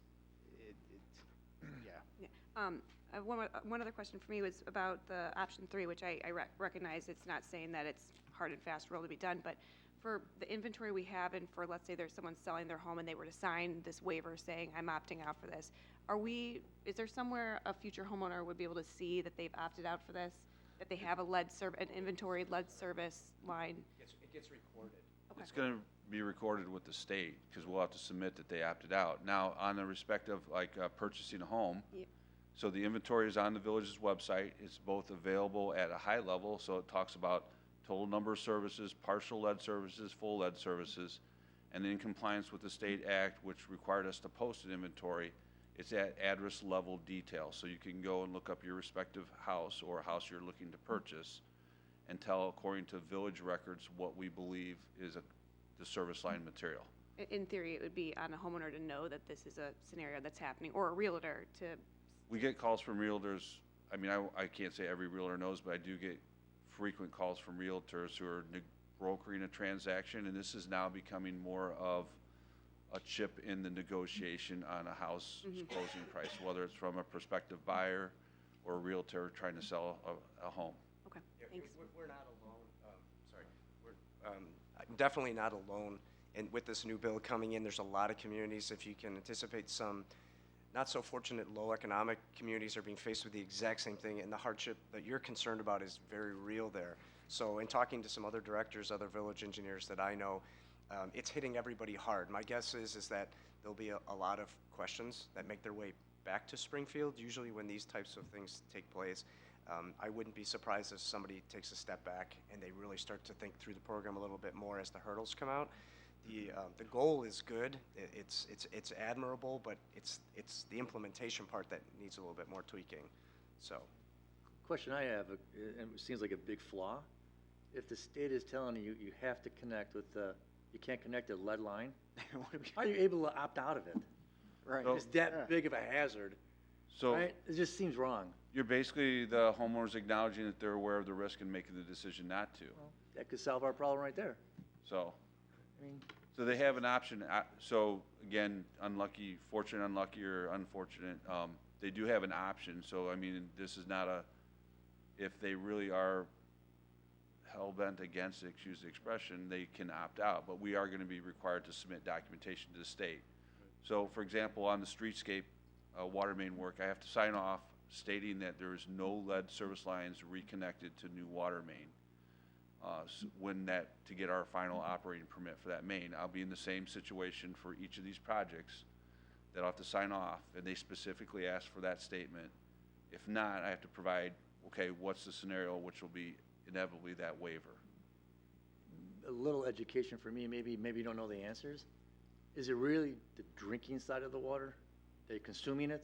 One other question for me was about the option 3, which I recognize it's not saying that it's hard and fast rule to be done, but for the inventory we have, and for, let's say there's someone selling their home and they were to sign this waiver saying, I'm opting out for this, is there somewhere a future homeowner would be able to see that they've opted out for this? that they have a an inventory lead service line? It gets recorded. Okay. It's going to be recorded with the state, because we'll have to submit that they opted out. Now, on the respect of like purchasing a home, Yep. so the inventory is on the village's website. It's both available at a high level, so it talks about total number of services, partial lead services, full lead services, and in compliance with the state act, which required us to post an inventory, it's at address level detail. So you can go and look up your respective house or a house you're looking to purchase and tell, according to village records, what we believe is the service line material. In theory, it would be on a homeowner to know that this is a scenario that's happening, or a realtor to, We get calls from realtors. I mean, I can't say every realtor knows, but I do get frequent calls from realtors who are brokering a transaction, and this is now becoming more of a chip in the negotiation on a house's closing price, whether it's from a prospective buyer or a realtor trying to sell a home. okay, Yeah, thanks. We're not alone, sorry, we're definitely not alone. And with this new bill coming in, there's a lot of communities, if you can anticipate, some not so fortunate low economic communities are being faced with the exact same thing, and the hardship that you're concerned about is very real there. So in talking to some other directors, other village engineers that I know, it's hitting everybody hard. My guess is that there'll be a lot of questions that make their way back to Springfield, usually when these types of things take place. I wouldn't be surprised if somebody takes a step back and they really start to think through the program a little bit more as the hurdles come out. The goal is good. It's admirable, but it's the implementation part that needs a little bit more tweaking. So, Question I have, and it seems like a big flaw, if the state is telling you you have to connect with you can't connect a lead line, how are you able to opt out of it? Right. So- It's that big of a hazard, So right? It just seems wrong. you're basically, the homeowner's acknowledging that they're aware of the risk and making the decision not to. Well, that could solve our problem right there. So, I mean, so they have an option. So again, unlucky, fortunate, unlucky, or unfortunate, they do have an option. So I mean, this is not if they really are hell-bent against it, excuse the expression, they can opt out. But we are going to be required to submit documentation to the state. So for example, on the streetscape water main work, I have to sign off stating that there is no lead service lines reconnected to new water main. To get our final operating permit for that main. I'll be in the same situation for each of these projects that I'll have to sign off, and they specifically ask for that statement. If not, I have to provide, okay, what's the scenario, which will be inevitably that waiver. a little education for me, maybe you don't know the answers. Is it really the drinking side of the water? Are you consuming it?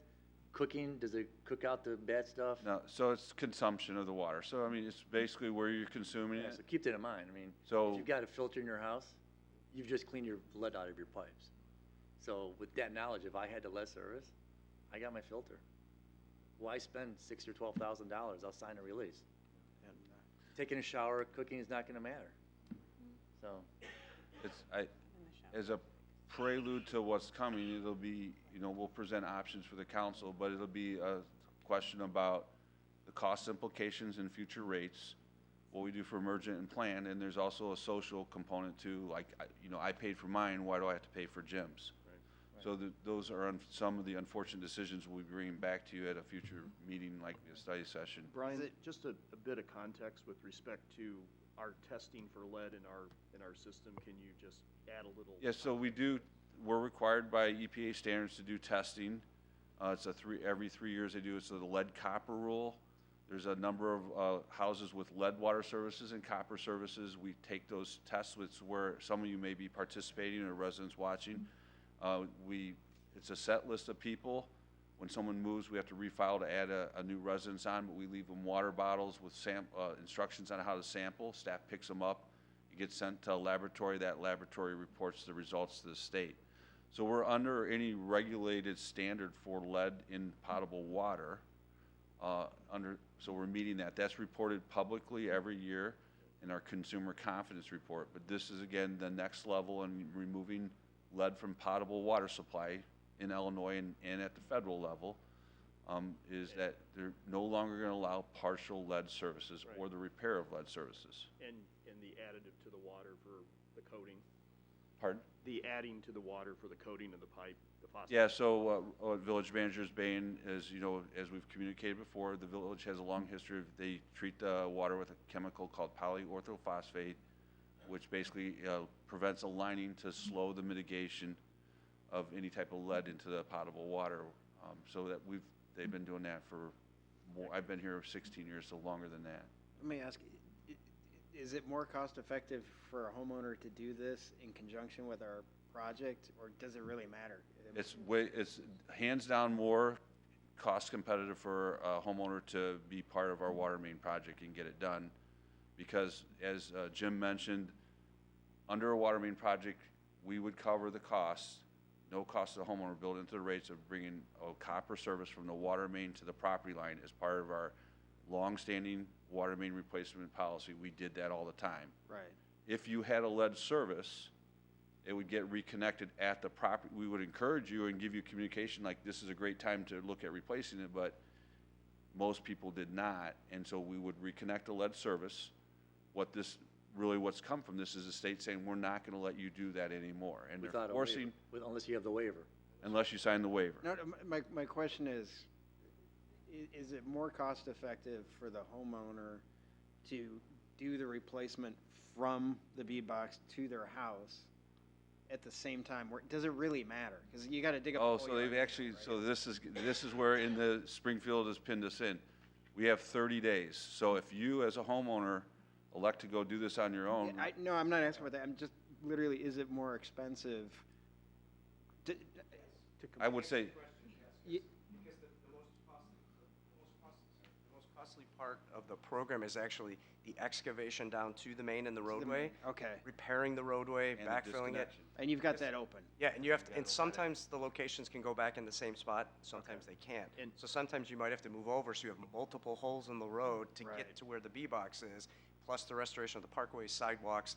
Cooking, does it cook out the bad stuff? No, so it's consumption of the water. So I mean, it's basically where you're consuming Yeah, it. so keep that in mind. I mean, So- if you've got a filter in your house, you've just cleaned your lead out of your pipes. So with that knowledge, if I had the lead service, I got my filter. Why spend $6,000 or $12,000? I'll sign a release. Taking a shower, cooking is not going to matter. So, As a prelude to what's coming, it'll be, we'll present options for the council, but it'll be a question about the cost implications and future rates, what we do for emergent and planned, and there's also a social component too, like, I paid for mine, why do I have to pay for Jim's? So those are some of the unfortunate decisions we'll be bringing back to you at a future meeting like the study session. Brian, just a bit of context with respect to our testing for lead in our system. Can you just add a little? Yes, so we're required by EPA standards to do testing. It's every 3 years they do it. So the lead copper rule. There's a number of houses with lead water services and copper services. We take those tests, which where some of you may be participating or residents watching. It's a set list of people. When someone moves, we have to refile to add a new residence on, but we leave them water bottles with instructions on how to sample. Staff picks them up. It gets sent to a laboratory. That laboratory reports the results to the state. So we're under any regulated standard for lead in potable water. So we're meeting that. That's reported publicly every year in our consumer confidence report. But this is, again, the next level in removing lead from potable water supply in Illinois and at the federal level, is that they're no longer going to allow partial lead services or the repair of lead services. And the additive to the water for the coating? Pardon? the adding to the water for the coating of the pipe, the phosphate? Yeah, so what village manager's been is, you know, as we've communicated before, the village has a long history of, they treat the water with a chemical called polyorthophosphate, which basically prevents a lining to slow the mitigation of any type of lead into the potable water. So that they've been doing that for more, I've been here 16 years, so longer than that. Let me ask, is it more cost effective for a homeowner to do this in conjunction with our project, or does it really matter? It's hands down more cost competitive for a homeowner to be part of our water main project and get it done. Because as Jim mentioned, under a water main project, we would cover the costs, no cost to the homeowner, built into the rates of bringing a copper service from the water main to the property line as part of our long-standing water main replacement policy. We did that all the time. Right. If you had a lead service, it would get reconnected at the property. We would encourage you and give you communication like this is a great time to look at replacing it, but most people did not, and so we would reconnect the lead service. What's come from this is the state saying we're not going to let you do that anymore, and they're Without a forcing, waiver, unless you have the waiver. unless you sign the waiver. No, my question is it more cost effective for the homeowner to do the replacement from the B-box to their house at the same time? Does it really matter? Because you got to dig up. Oh, the so whole they've yard, actually, right? so this is where in the Springfield has pinned us in. We have 30 days. So if you as a homeowner elect to go do this on your own. No, I'm not asking about that. I'm just literally, is it more expensive? I would say, Ye- Because the most costly part of the program is actually the excavation down to the main and the roadway, Okay, repairing the roadway, and the backfilling it. disconnection. and you've got that open. Yeah, and you have to, and sometimes the locations can go back in the same spot, sometimes they can't. And- So sometimes you might have to move over, so you have multiple holes in the road to Right. get to where the B-box is, plus the restoration of the parkways, sidewalks.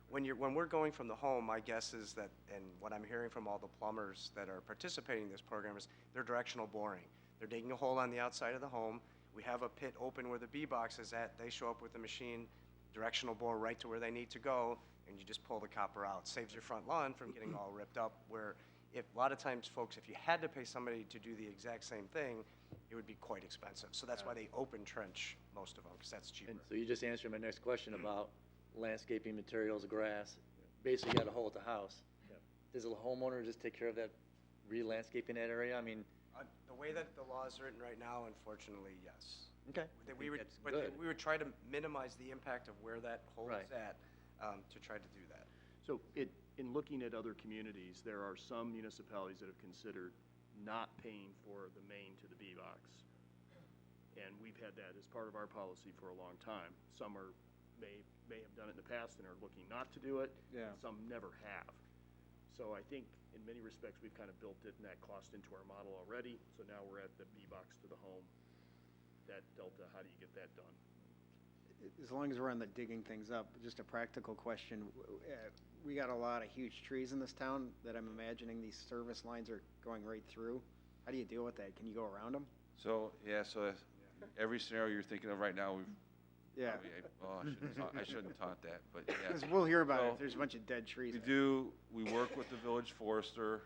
When we're going from the home, my guess is that, and what I'm hearing from all the plumbers that are participating in this program is they're directional boring. They're digging a hole on the outside of the home. We have a pit open where the B-box is at. They show up with the machine, directional bore right to where they need to go, and you just pull the copper out. Saves your front lawn from getting all ripped up, where if, a lot of times, folks, if you had to pay somebody to do the exact same thing, it would be quite expensive. So that's why they open trench most of them, because that's cheaper. And so you just answered my next question about landscaping materials, grass. Basically, you got a hole at the house. Yep. Does the homeowner just take care of that, re-landscaping that area? I mean, The way that the law is written right now, unfortunately, yes. okay. That we would, That's but good. we would try to minimize the impact of where that hole Right. is at, to try to do that. So in looking at other communities, there are some municipalities that have considered not paying for the main to the B-box. And we've had that as part of our policy for a long time. Some may have done it in the past and are looking not to do it. Yeah. And some never have. So I think in many respects, we've kind of built it and that cost into our model already. So now we're at the B-box to the home. That delta, how do you get that done? As long as we're on the digging things up, just a practical question. We got a lot of huge trees in this town that I'm imagining these service lines are going right through. How do you deal with that? Can you go around them? so, yeah, so every scenario you're thinking of right now, we've, Yeah, I shouldn't have taught that, but yeah. because we'll hear about it So, if there's a bunch of dead trees. We work with the village forester,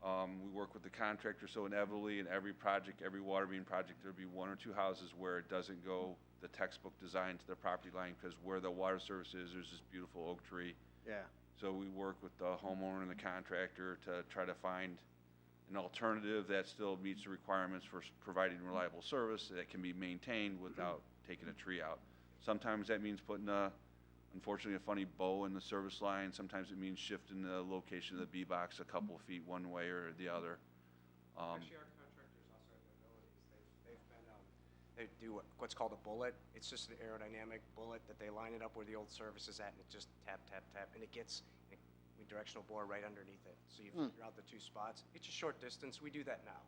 we work with the contractor, so inevitably in every project, every water main project, there'll be one or two houses where it doesn't go the textbook design to the property line, because where the water service is, there's this beautiful oak tree. Yeah, So we work with the homeowner and the contractor to try to find an alternative that still meets the requirements for providing reliable service that can be maintained without taking a tree out. Sometimes that means putting unfortunately, a funny bow in the service line. Sometimes it means shifting the location of the B-box a couple of feet one way or the other. Actually, our contractors also have the abilities. They've been, they do what's called a bullet. It's just an aerodynamic bullet that they line it up where the old service is at, and it just tap, tap, tap, and we directional bore right underneath it. So you figure out the two spots. It's a short distance. We do that now.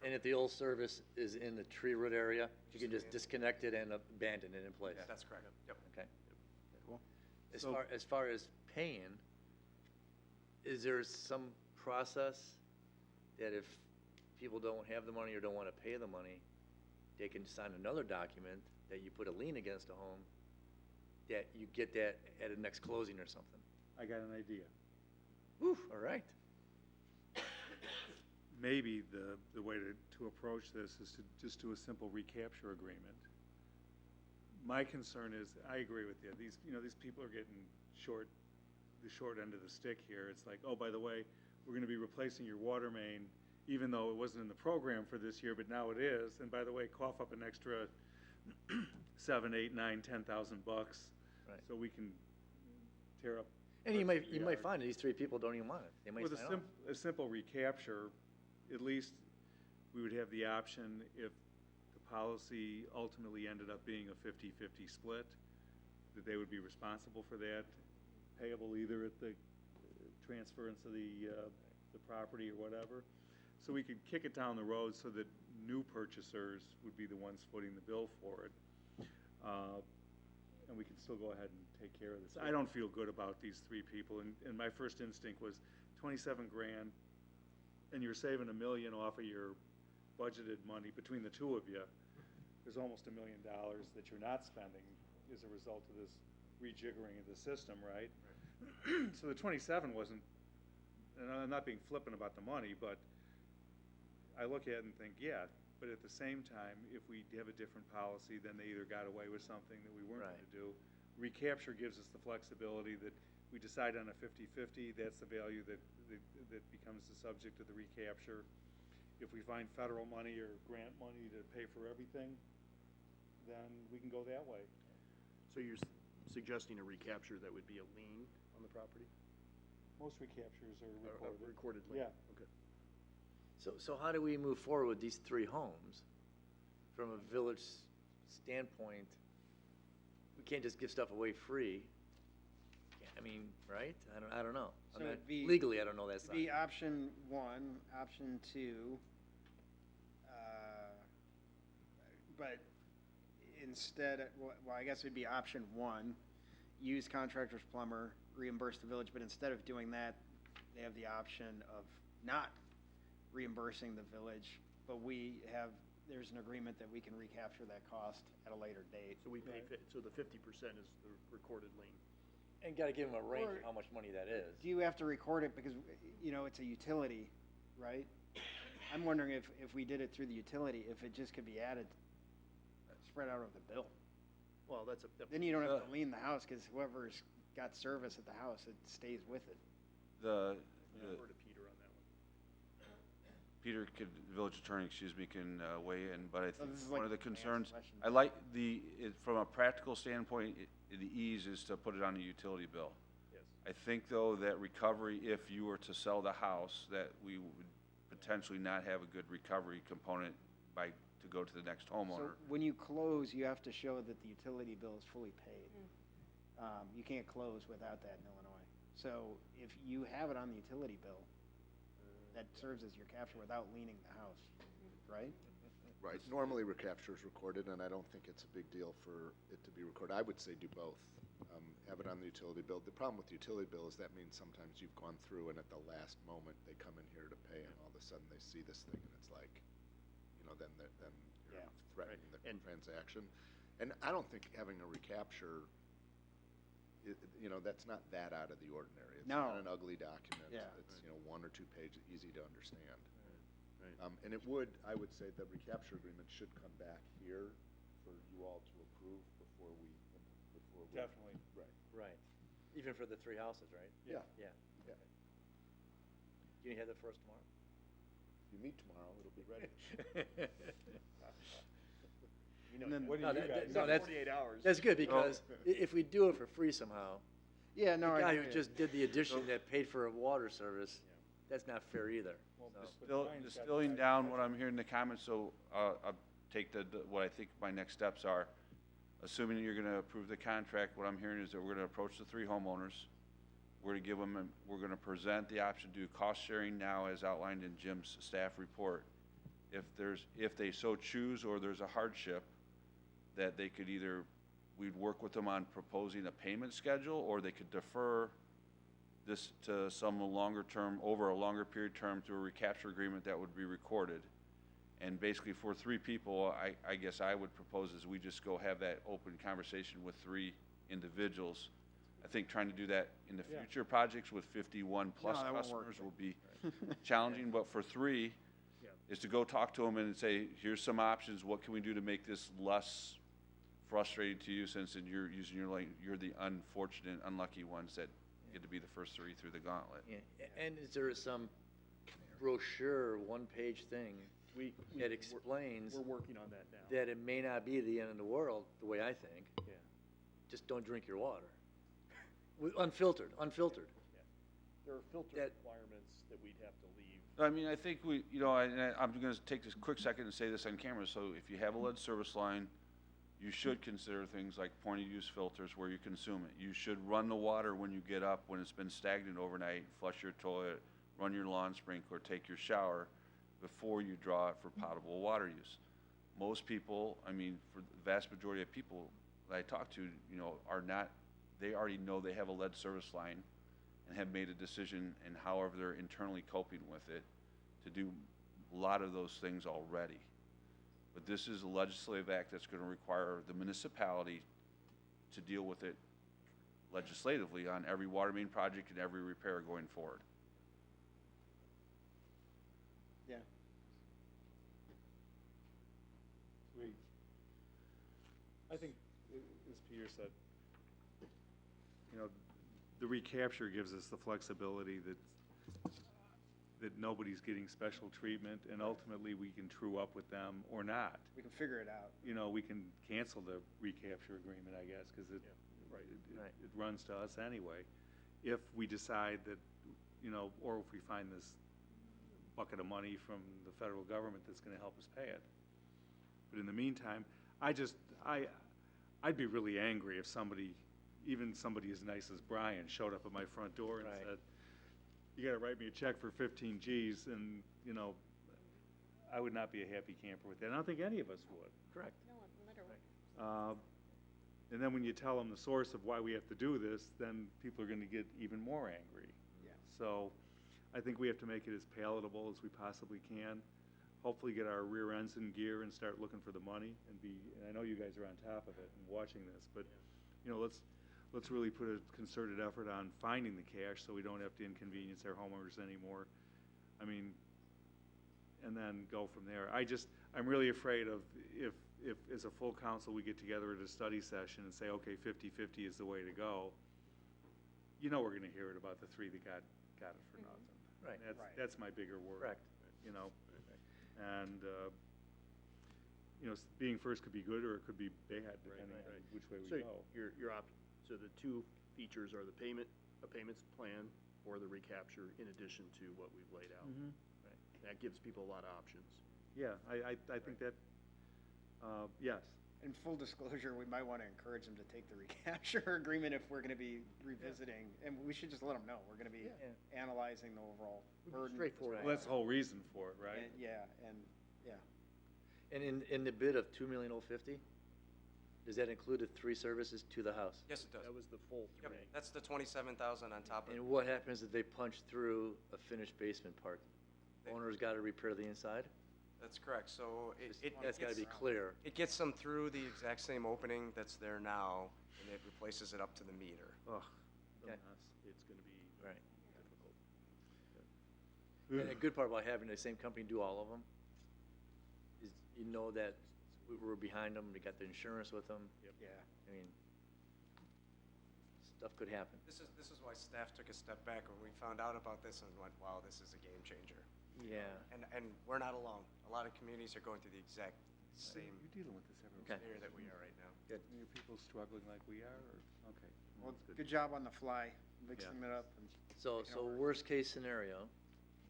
And if the old service is in the tree root area, you can just disconnect it and abandon it in place. That's correct. Yep. Okay. cool. As far as paying, is there some process that if people don't have the money or don't want to pay the money, they can sign another document that you put a lien against a home, that you get that at a next closing or something? I got an idea. Whew, all right. Maybe the way to approach this is to just do a simple recapture agreement. My concern is, I agree with you, these people are getting the short end of the stick here. It's like, oh, by the way, we're gonna be replacing your water main, even though it wasn't in the program for this year, but now it is. And by the way, cough up an extra 7, 8, 9, 10,000 bucks. Right. So we can tear up. And you parts of might the might yard. find these three people don't even want it. They might With sign on. a simple recapture, at least we would have the option if the policy ultimately ended up being a 50-50 split, that they would be responsible for that, payable either at the transference of the property or whatever. So we could kick it down the road so that new purchasers would be the ones footing the bill for it. And we can still go ahead and take care of this. I don't feel good about these three people, and my first instinct was 27 grand, and you're saving $1 million off of your budgeted money between the two of you. There's almost $1 million that you're not spending as a result of this rejiggering of the system, right? So the 27 wasn't, and I'm not being flippant about the money, but I look at it and think, yeah, but at the same time, if we have a different policy, then they either got away with something that we weren't Right. going to do. Recapture gives us the flexibility that we decide on a 50-50, that's the value that becomes the subject of the recapture. If we find federal money or grant money to pay for everything, then we can go that way. So you're suggesting a recapture that would be a lien on the property? Most recaptures are A recorded. recorded lien? Yeah. Okay. So how do we move forward with these three homes? From a village standpoint, we can't just give stuff away free. I mean, right? I don't know. So it'd be- Legally, I don't know that It'd side. be option one, option two, but instead, well, I guess it'd be option one, use contractor's plumber, reimburse the village, but instead of doing that, they have the option of not reimbursing the village, but there's an agreement that we can recapture that cost at a later date. So we pay, so the 50% is the recorded lien. And gotta give them a range Or- of how much money that is. Do you have to record it because, it's a utility, right? I'm wondering if we did it through the utility, if it just could be added, spread out over the bill. Well, that's a. Then you don't have to lien the house because whoever's got service at the house, it stays with it. The Defer to Peter on that one. Peter could, village attorney, excuse me, can weigh in, but I think this is one like of the an answer concerns, question. I like from a practical standpoint, the ease is to put it on a utility bill. Yes. I think, though, that recovery, if you were to sell the house, that we would potentially not have a good recovery component to go to the next So homeowner. when you close, you have to show that the utility bill is fully paid. You can't close without that in Illinois. So if you have it on the utility bill, that serves as your capture without liening the house, right? Right, normally recapture is recorded, and I don't think it's a big deal for it to be recorded. I would say do both. Have it on the utility bill. The problem with the utility bill is that means sometimes you've gone through and at the last moment, they come in here to pay, and all of a sudden they see this thing, and it's like, then you're Yeah. threatening the And- transaction. And I don't think having a recapture, that's not that out of the ordinary. It's No. not an ugly document. Yeah. It's, 1 or 2 pages, easy to understand. Right. And I would say the recapture agreement should come back here for you all to approve before we. Definitely. Right. Right. Even for the three houses, right? Yeah. Yeah. Yeah. Can you have that for us tomorrow? If you meet tomorrow, it'll be ready. And then- What do No, you that- guys? no, that's- 48 hours. That's good, because if we do it for free somehow, Yeah, no, the I guy agree. who just did the addition that paid for a water service, that's not fair either. Well, So- but mine's got Distilling the- down what I'm hearing in the comments, so I'll take what I think my next steps are. Assuming that you're gonna approve the contract, what I'm hearing is that we're gonna approach the three homeowners. We're gonna give them, we're gonna present the option to do cost sharing now as outlined in Jim's staff report. If they so choose or there's a hardship, that they could we'd work with them on proposing a payment schedule, or they could defer this to some longer term, over a longer period of term, through a recapture agreement that would be recorded. And basically for three people, I guess I would propose is we just go have that open conversation with three individuals I think trying to do that in the future projects with 51-plus No, that won't work. customers will be challenging, but for 3, is to go talk to them and say, here's some options, what can we do to make this less frustrating to you, since you're using your lane, you're the unfortunate, unlucky ones that get to be the first 3 through the gauntlet. Yeah, and is there some brochure, one-page thing that explains We're working on that now. that it may not be the end of the world, the way I think? Yeah. Just don't drink your water. Unfiltered. There are filter That- requirements that we'd have to leave. I mean, I think I'm going to take this quick second and say this on camera. So if you have a lead service line, you should consider things like point-of-use filters where you consume it. You should run the water when you get up, when it's been stagnant overnight, flush your toilet, run your lawn sprinkler, take your shower before you draw it for potable water use. Most people, I mean, for the vast majority of people that I talk to, are not, they already know they have a lead service line and have made a decision, and however they're internally coping with it, to do a lot of those things already. But this is a legislative act that's going to require the municipality to deal with it legislatively on every water main project and every repair going forward. Yeah. Sweet. I think, as Peter said, the recapture gives us the flexibility that nobody's getting special treatment, and ultimately we can true up with them or not. We can figure it out. We can cancel the recapture agreement, I guess, because it runs to us anyway. If we decide that, or if we find this bucket of money from the federal government that's going to help us pay it. But in the meantime, I'd be really angry if even somebody as nice as Brian showed up at my front door and said, you got to write me a check for 15 G's, and, I would not be a happy camper with that. I don't think any of us would. Correct. And then when you tell them the source of why we have to do this, then people are going to get even more angry. Yeah. So I think we have to make it as palatable as we possibly can. Hopefully get our rear ends in gear and start looking for the money and I know you guys are on top of it and watching this, but, let's really put a concerted effort on finding the cash so we don't have to inconvenience our homeowners anymore. I mean, and then go from there. I'm really afraid of if as a full council we get together at a study session and say, okay, 50-50 is the way to go, we're going to hear it about the 3 that got it for nothing. Right. That's my bigger worry. Correct. And, being first could be good or it could be bad, depending on which way we go. So the 2 features are a payments plan or the recapture in addition to what we've laid out. Mhm. Right. That gives people a lot of options. Yeah, I think that, yes. In full disclosure, we might want to encourage them to take the recapture agreement if we're going to be revisiting, and we should just let them know, we're going to be analyzing the overall burden. Straightforward. Well, that's the whole reason for it, right? And in the bid of $2,050,000, does that include the 3 services to the house? Yes, it does. That was the full 3. Yep, that's the 27,000 on top of it. And what happens if they punch through a finished basement part? Owner's got to repair the inside? That's correct. So That's got to be clear. it gets them through the exact same opening that's there now, and it replaces it up to the meter. Ugh. Okay. It's going to be Right. difficult. And a good part about having the same company do all of them is that we're behind them, we got the insurance with them. Yeah. I mean, stuff could happen. This is why staff took a step back when we found out about this and went, wow, this is a game changer. Yeah. And we're not alone. A lot of communities are going through the exact same You're dealing with this every Okay. scenario that we are right now. Good. Are people struggling like we are, or, okay. Well, that's good job on the fly, mixing it up. And So worst case scenario,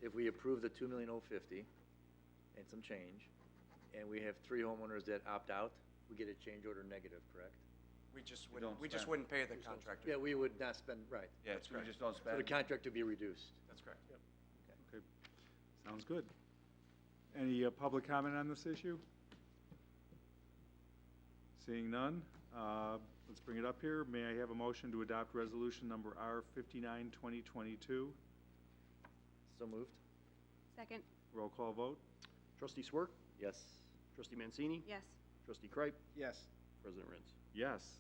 if we approve the $2,050,000 and some change, and we have 3 homeowners that opt out, we get a change order negative, correct? We just We don't wouldn't spend. pay the contractor. Yeah, we would not spend, right. Yeah, That's we correct. just don't So the spend. contract would be reduced. That's correct. Okay, sounds good. Any public comment on this issue? Seeing none, let's bring it up here. May I have a motion to adopt resolution number R 59-2022? So moved? Second. Roll call vote? Trustee Swerk, Yes. Trustee Mancini, Yes. Trustee Kripe, Yes. President Rins. Yes.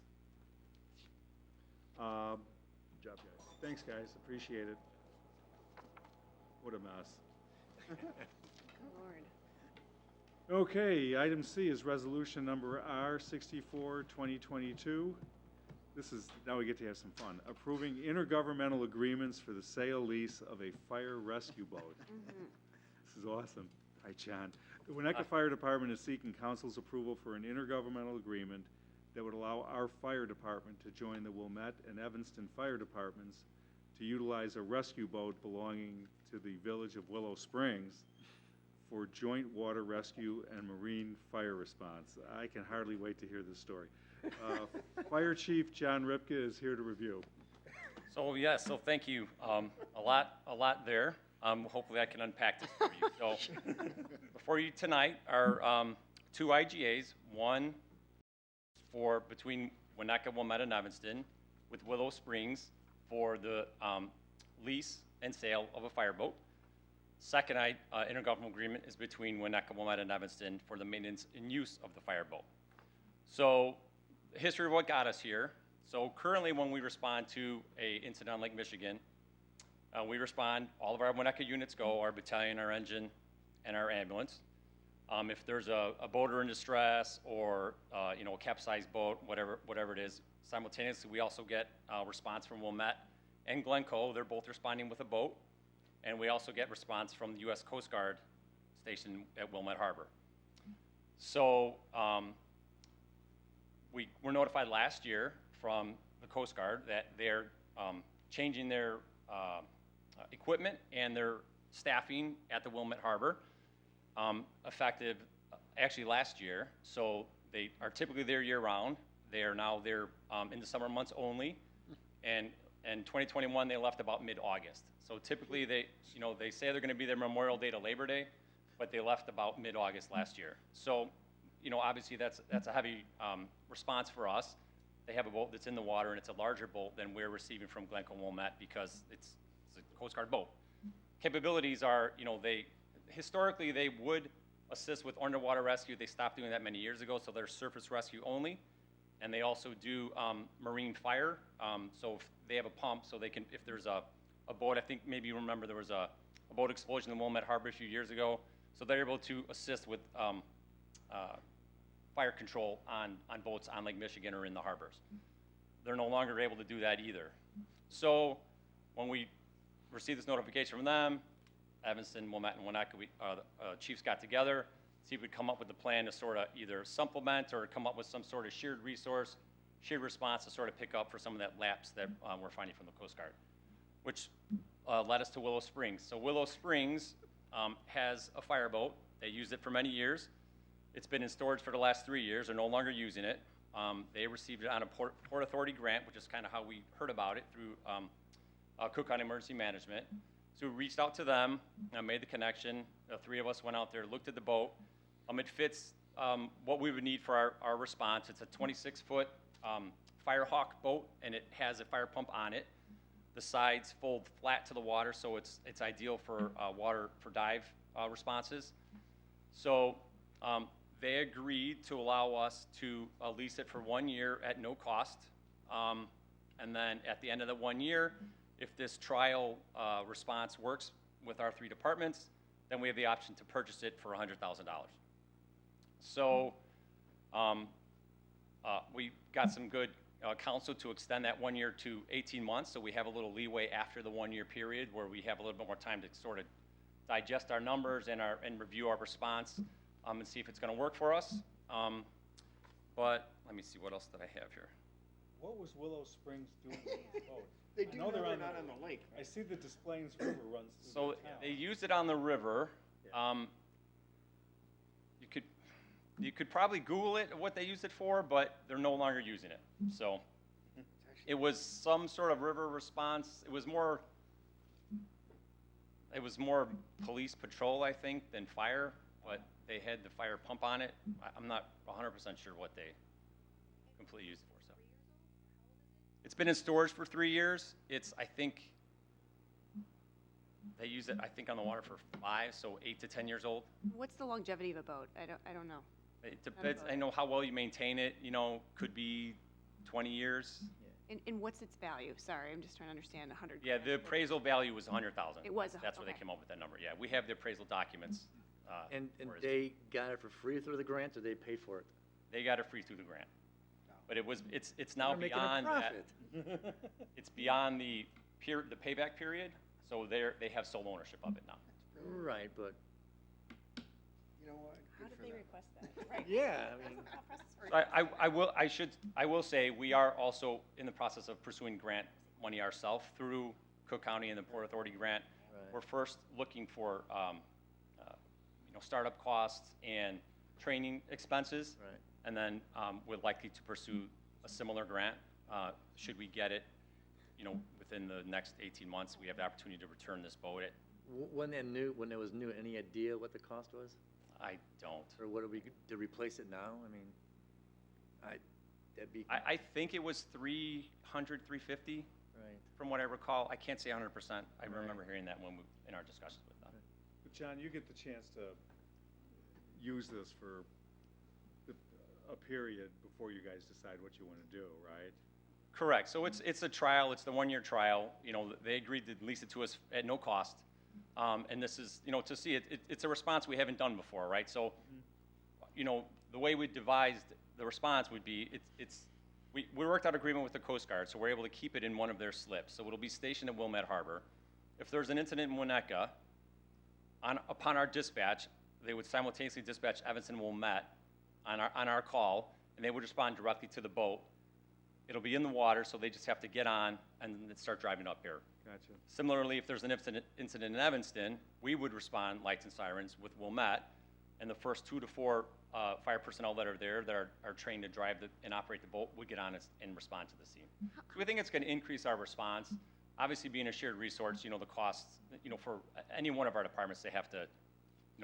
Good job, guys. Thanks, guys, appreciate it. What a mess. Lord. Okay, item C is resolution number R 64-2022. This is, now we get to have some fun. Approving intergovernmental agreements for the sale lease of a fire rescue boat. This is awesome. Hi, John. The Winnetka Fire Department is seeking council's approval for an intergovernmental agreement that would allow our fire department to join the Wilmette and Evanston fire departments to utilize a rescue boat belonging to the village of Willow Springs for joint water rescue and marine fire response. I can hardly wait to hear this story. Fire Chief John Ripka is here to review. So yes, so thank you. A lot there. Hopefully I can unpack this for you. So before you tonight are two IGAs, one for between Winnetka, Wilmette, and Evanston with Willow Springs for the lease and sale of a fireboat. Second intergovernmental agreement is between Winnetka, Wilmette, and Evanston for the maintenance and use of the fireboat. So the history of what got us here. So currently when we respond to a incident on Lake Michigan, we respond, all of our Winnetka units go, our battalion, our engine, and our ambulance. If there's a boater in distress or a capsized boat, whatever it is, simultaneously we also get a response from Wilmette and Glencoe. They're both responding with a boat. And we also get response from the U.S. Coast Guard station at Wilmette Harbor. So we were notified last year from the Coast Guard that they're changing their equipment and their staffing at the Wilmette Harbor, effective actually last year. So they are typically there year-round. They are now there in the summer months only, and in 2021 they left about mid-August. So typically they say they're going to be there Memorial Day to Labor Day, but they left about mid-August last year. So obviously that's a heavy response for us. They have a boat that's in the water, and it's a larger boat than we're receiving from Glencoe and Wilmette because it's a Coast Guard boat. Capabilities are, historically they would assist with underwater rescue. They stopped doing that many years ago, so they're surface rescue only. And they also do marine fire. So if they have a pump, so they can, if there's a boat, I think maybe you remember there was a boat explosion in Wilmette Harbor a few years ago. So they're able to assist with fire control on boats on Lake Michigan or in the harbors. They're no longer able to do that either. So when we received this notification from them, Evanston, Wilmette, and Winnetka, the chiefs got together, see if we'd come up with a plan to sort of either supplement or come up with some sort of shared resource, shared response to sort of pick up for some of that lapse that we're finding from the Coast Guard, which led us to Willow Springs. So Willow Springs has a fireboat. They used it for many years. It's been in storage for the last 3 years. They're no longer using it. They received it on a Port Authority grant, which is kind of how we heard about it through Cook County Emergency Management. So we reached out to them, made the connection. The three of us went out there, looked at the boat. It fits what we would need for our response. It's a 26-foot Firehawk boat, and it has a fire pump on it. The sides fold flat to the water, so it's ideal for water for dive responses. So they agreed to allow us to lease it for 1 year at no cost. And then at the end of the 1 year, if this trial response works with our three departments, then we have the option to purchase it for $100,000. So we got some good counsel to extend that 1 year to 18 months, so we have a little leeway after the 1 year period where we have a little bit more time to sort of digest our numbers and review our response and see if it's going to work for us. But let me see, what else did I have here? What was Willow Springs doing with this boat? They I do know know they're they're on not the- on the lake. I see the Des Plaines River runs through So the town. they used it on the river. You could probably Google it, what they used it for, but they're no longer using it. So it was some sort of river response. It was more police patrol, I think, than fire, but they had the fire pump on it. I'm not 100% sure what they completely used it for. So it's been in storage for 3 years. I think they use it, on the water for 5, so 8 to 10 years old. What's the longevity of a boat? I don't know. It depends. I know how well you maintain it. Could be 20 years. And what's its value? Sorry, I'm just trying to understand 100. Yeah, the appraisal value was 100,000. It was That's where they okay. came up with that number. Yeah, we have the appraisal documents. And for it. they got it for free through the grant, or they paid for it? They got it free through the grant. But it's now They're making a beyond that. profit. It's beyond the payback period, so they have sole ownership of it now. Right, but, You know what? How did they request that? Right. yeah, I mean, I will say, we are also in the process of pursuing grant money ourselves through Cook County and the Port Authority grant. Right. We're first looking for, startup costs and training expenses. right. And then, we're likely to pursue a similar grant, should we get it, within the next 18 months. We have the opportunity to return this boat. When it was new, any idea what the cost was? I don't. Or what are we, to replace it now? I mean, that'd be, I think it was 300, 350. right. From what I recall. I can't say 100%. I Right. remember hearing that in our discussions with them. But John, you get the chance to use this for a period before you guys decide what you want to do, right? Correct. So it's a trial. It's the 1-year trial. They agreed to lease it to us at no cost. And this is, to see it, it's a response we haven't done before, right? So, the way we devised the response would be, we worked out agreement with the Coast Guard, so we're able to keep it in one of their slips. So it'll be stationed at Wilmette Harbor. If there's an incident in Winnetka, upon our dispatch, they would simultaneously dispatch Evanston and Wilmette on our call, and they would respond directly to the boat. It'll be in the water, so they just have to get on and then start driving up here. Gotcha. Similarly, Similarly, if there's an incident in Evanston, we would respond lights and sirens with Wilmette, and the first 2 to 4 fire personnel that are there that are trained to drive and operate the boat would get on and respond to the scene. So we think it's going to increase our response. Obviously, being a shared resource, the costs, for any one of our departments, they have to,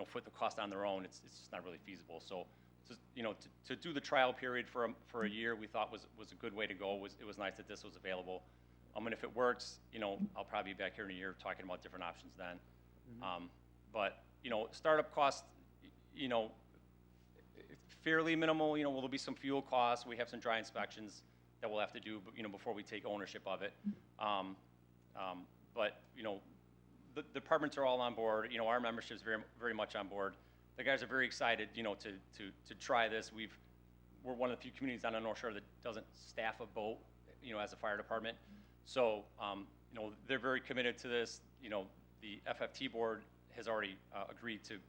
foot the cost on their own. It's just not really feasible. So, to do the trial period for a year, we thought was a good way to go. It was nice that this was available. And if it works, I'll probably be back here in a year talking about different options then. But, startup costs, fairly minimal. Will there be some fuel costs? We have some dry inspections that we'll have to do, before we take ownership of it. But, the departments are all on board. Our membership is very, very much on board. The guys are very excited, to try this. We're one of the few communities on the North Shore that doesn't staff a boat, as a fire department. So, they're very committed to this. The FFT board has already agreed to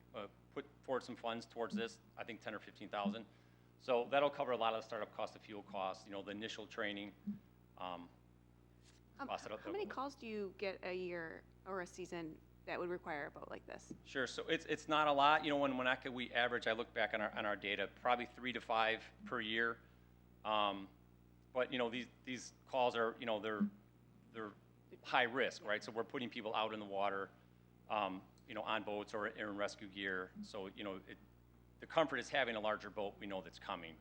put forward some funds towards this. I think 10 or 15,000. So that'll cover a lot of the startup costs, the fuel costs, the initial training. How many calls do you get a year or a season that would require a boat like this? Sure. So it's not a lot. When Winnetka, we average, I look back on our data, probably 3 to 5 per year. But these calls are, they're high risk, right? So we're putting people out in the water, on boats or in rescue gear. So the comfort is having a larger boat. We know that's coming.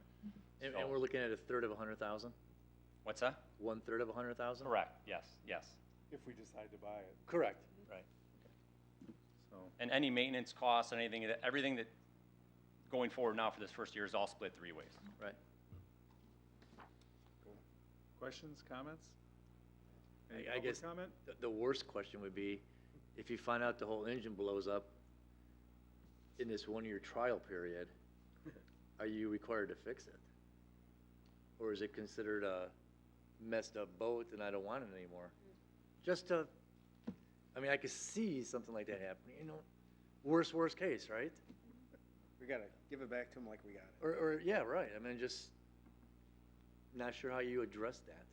And So- we're looking at 1/3 of 100,000? What's that? 1/3 of 100,000? Correct. Yes. if we decide to buy it. Correct, right. So, And any maintenance costs and everything that going forward now for this first year is all split 3 ways. Right. questions, comments? Any I public guess comment? the worst question would be, if you find out the whole engine blows up in this 1-year trial period, are you required to fix it? Or is it considered a messed up boat and I don't want it anymore? I could see something like that happening, worst case, right? We gotta give it back to them like we got it. Or yeah, right, just not sure how you address that.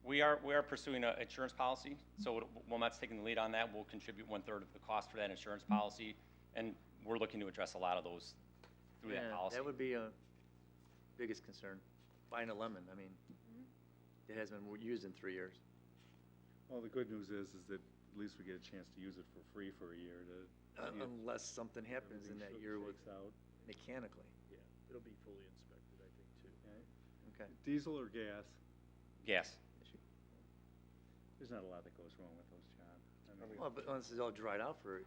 We are pursuing an insurance policy, so Wilmette's taking the lead on that. We'll contribute 1/3 of the cost for that insurance policy, and we're looking to address a lot of those through that policy. That would be a biggest concern, buying a lemon, it hasn't been used in 3 years. Well, the good news is that at least we get a chance to use it for free for a year to see if Unless something happens in that everything year with shakes out. mechanically. Yeah, it'll be fully inspected, I think, too. Okay. Diesel or gas? Gas. There's not a lot that goes wrong with those, John. I mean, Well, but once it's all dried out for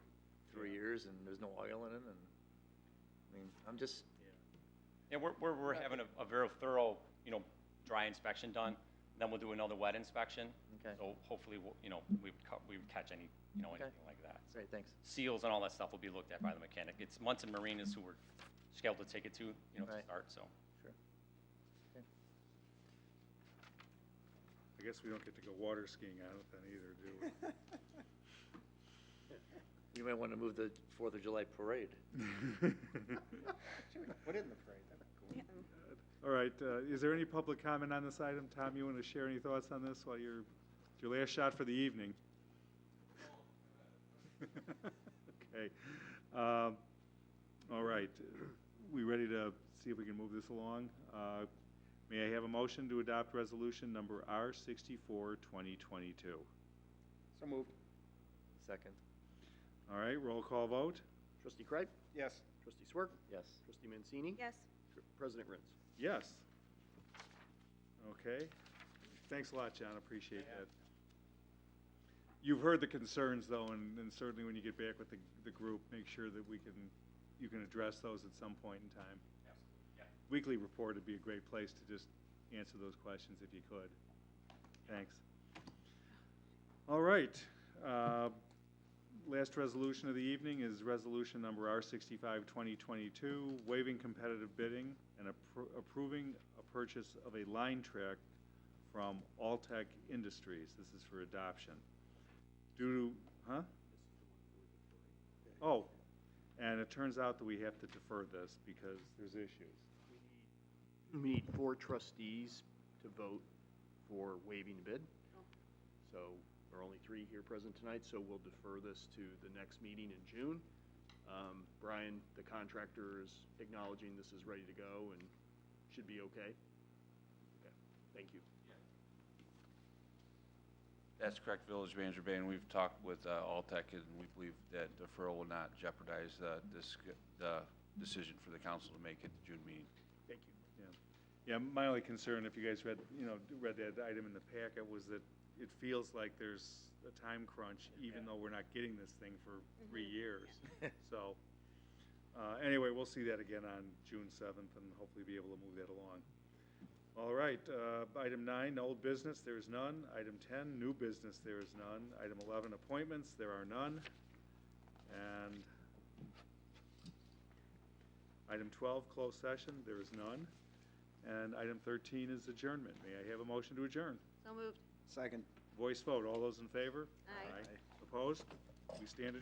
3 years and there's no oil in it, and I'm just Yeah, we're having a very thorough, dry inspection done. Then we'll do another wet inspection. Okay. So hopefully, we would catch any, Okay. anything like that. Great, thanks. Seals and all that stuff will be looked at by the mechanic. It's Munson Marinas who we're scheduled to take it to, to Right. start, so. Sure. Okay. I guess we don't get to go water skiing on it then either, do we? You might want to move the 4th of July parade. Put it in the parade, that'd be cool. Yeah. All right, is there any public comment on this item? Tom, you want to share any thoughts on this while it's your last shot for the evening? Okay. All right, we ready to see if we can move this along? May I have a motion to adopt resolution number R64, 2022? So moved. Second. All right, roll call vote? Trustee Kreip? Yes. Trustee Swerk? Yes. Trustee Mancini? Yes. President Rins? Yes. Okay. Thanks a lot, John, appreciate that. You've heard the concerns, though, and certainly when you get back with the group, make sure that you can address those at some point in time. Yeah. Weekly report would be a great place to just answer those questions if you could. Thanks. All right. Last resolution of the evening is resolution number R65, 2022, waiving competitive bidding and approving a purchase of a line track from Alltech Industries. This is for adoption. Oh, and it turns out that we have to defer this because there's issues. We need 4 trustees to vote for waiving the bid. So there are only 3 here present tonight, so we'll defer this to the next meeting in June. Brian, the contractor, is acknowledging this is ready to go and should be okay. Okay, thank you. That's correct, Village Manager Bain. We've talked with Alltech, and we believe that deferral will not jeopardize the decision for the council to make at the June meeting. Thank you. Yeah, my only concern, if you guys read that item in the packet, was that it feels like there's a time crunch, even though we're not getting this thing for 3 years. So, anyway, we'll see that again on June 7th and hopefully be able to move that along. All right, item 9, old business, there is none. Item 10, new business, there is none. Item 11, appointments, there are none. And item 12, closed session, there is none. And item 13 is adjournment. May I have a motion to adjourn? So moved. Second. Voice vote, all those in favor? Aye. Opposed? We stand adjourned.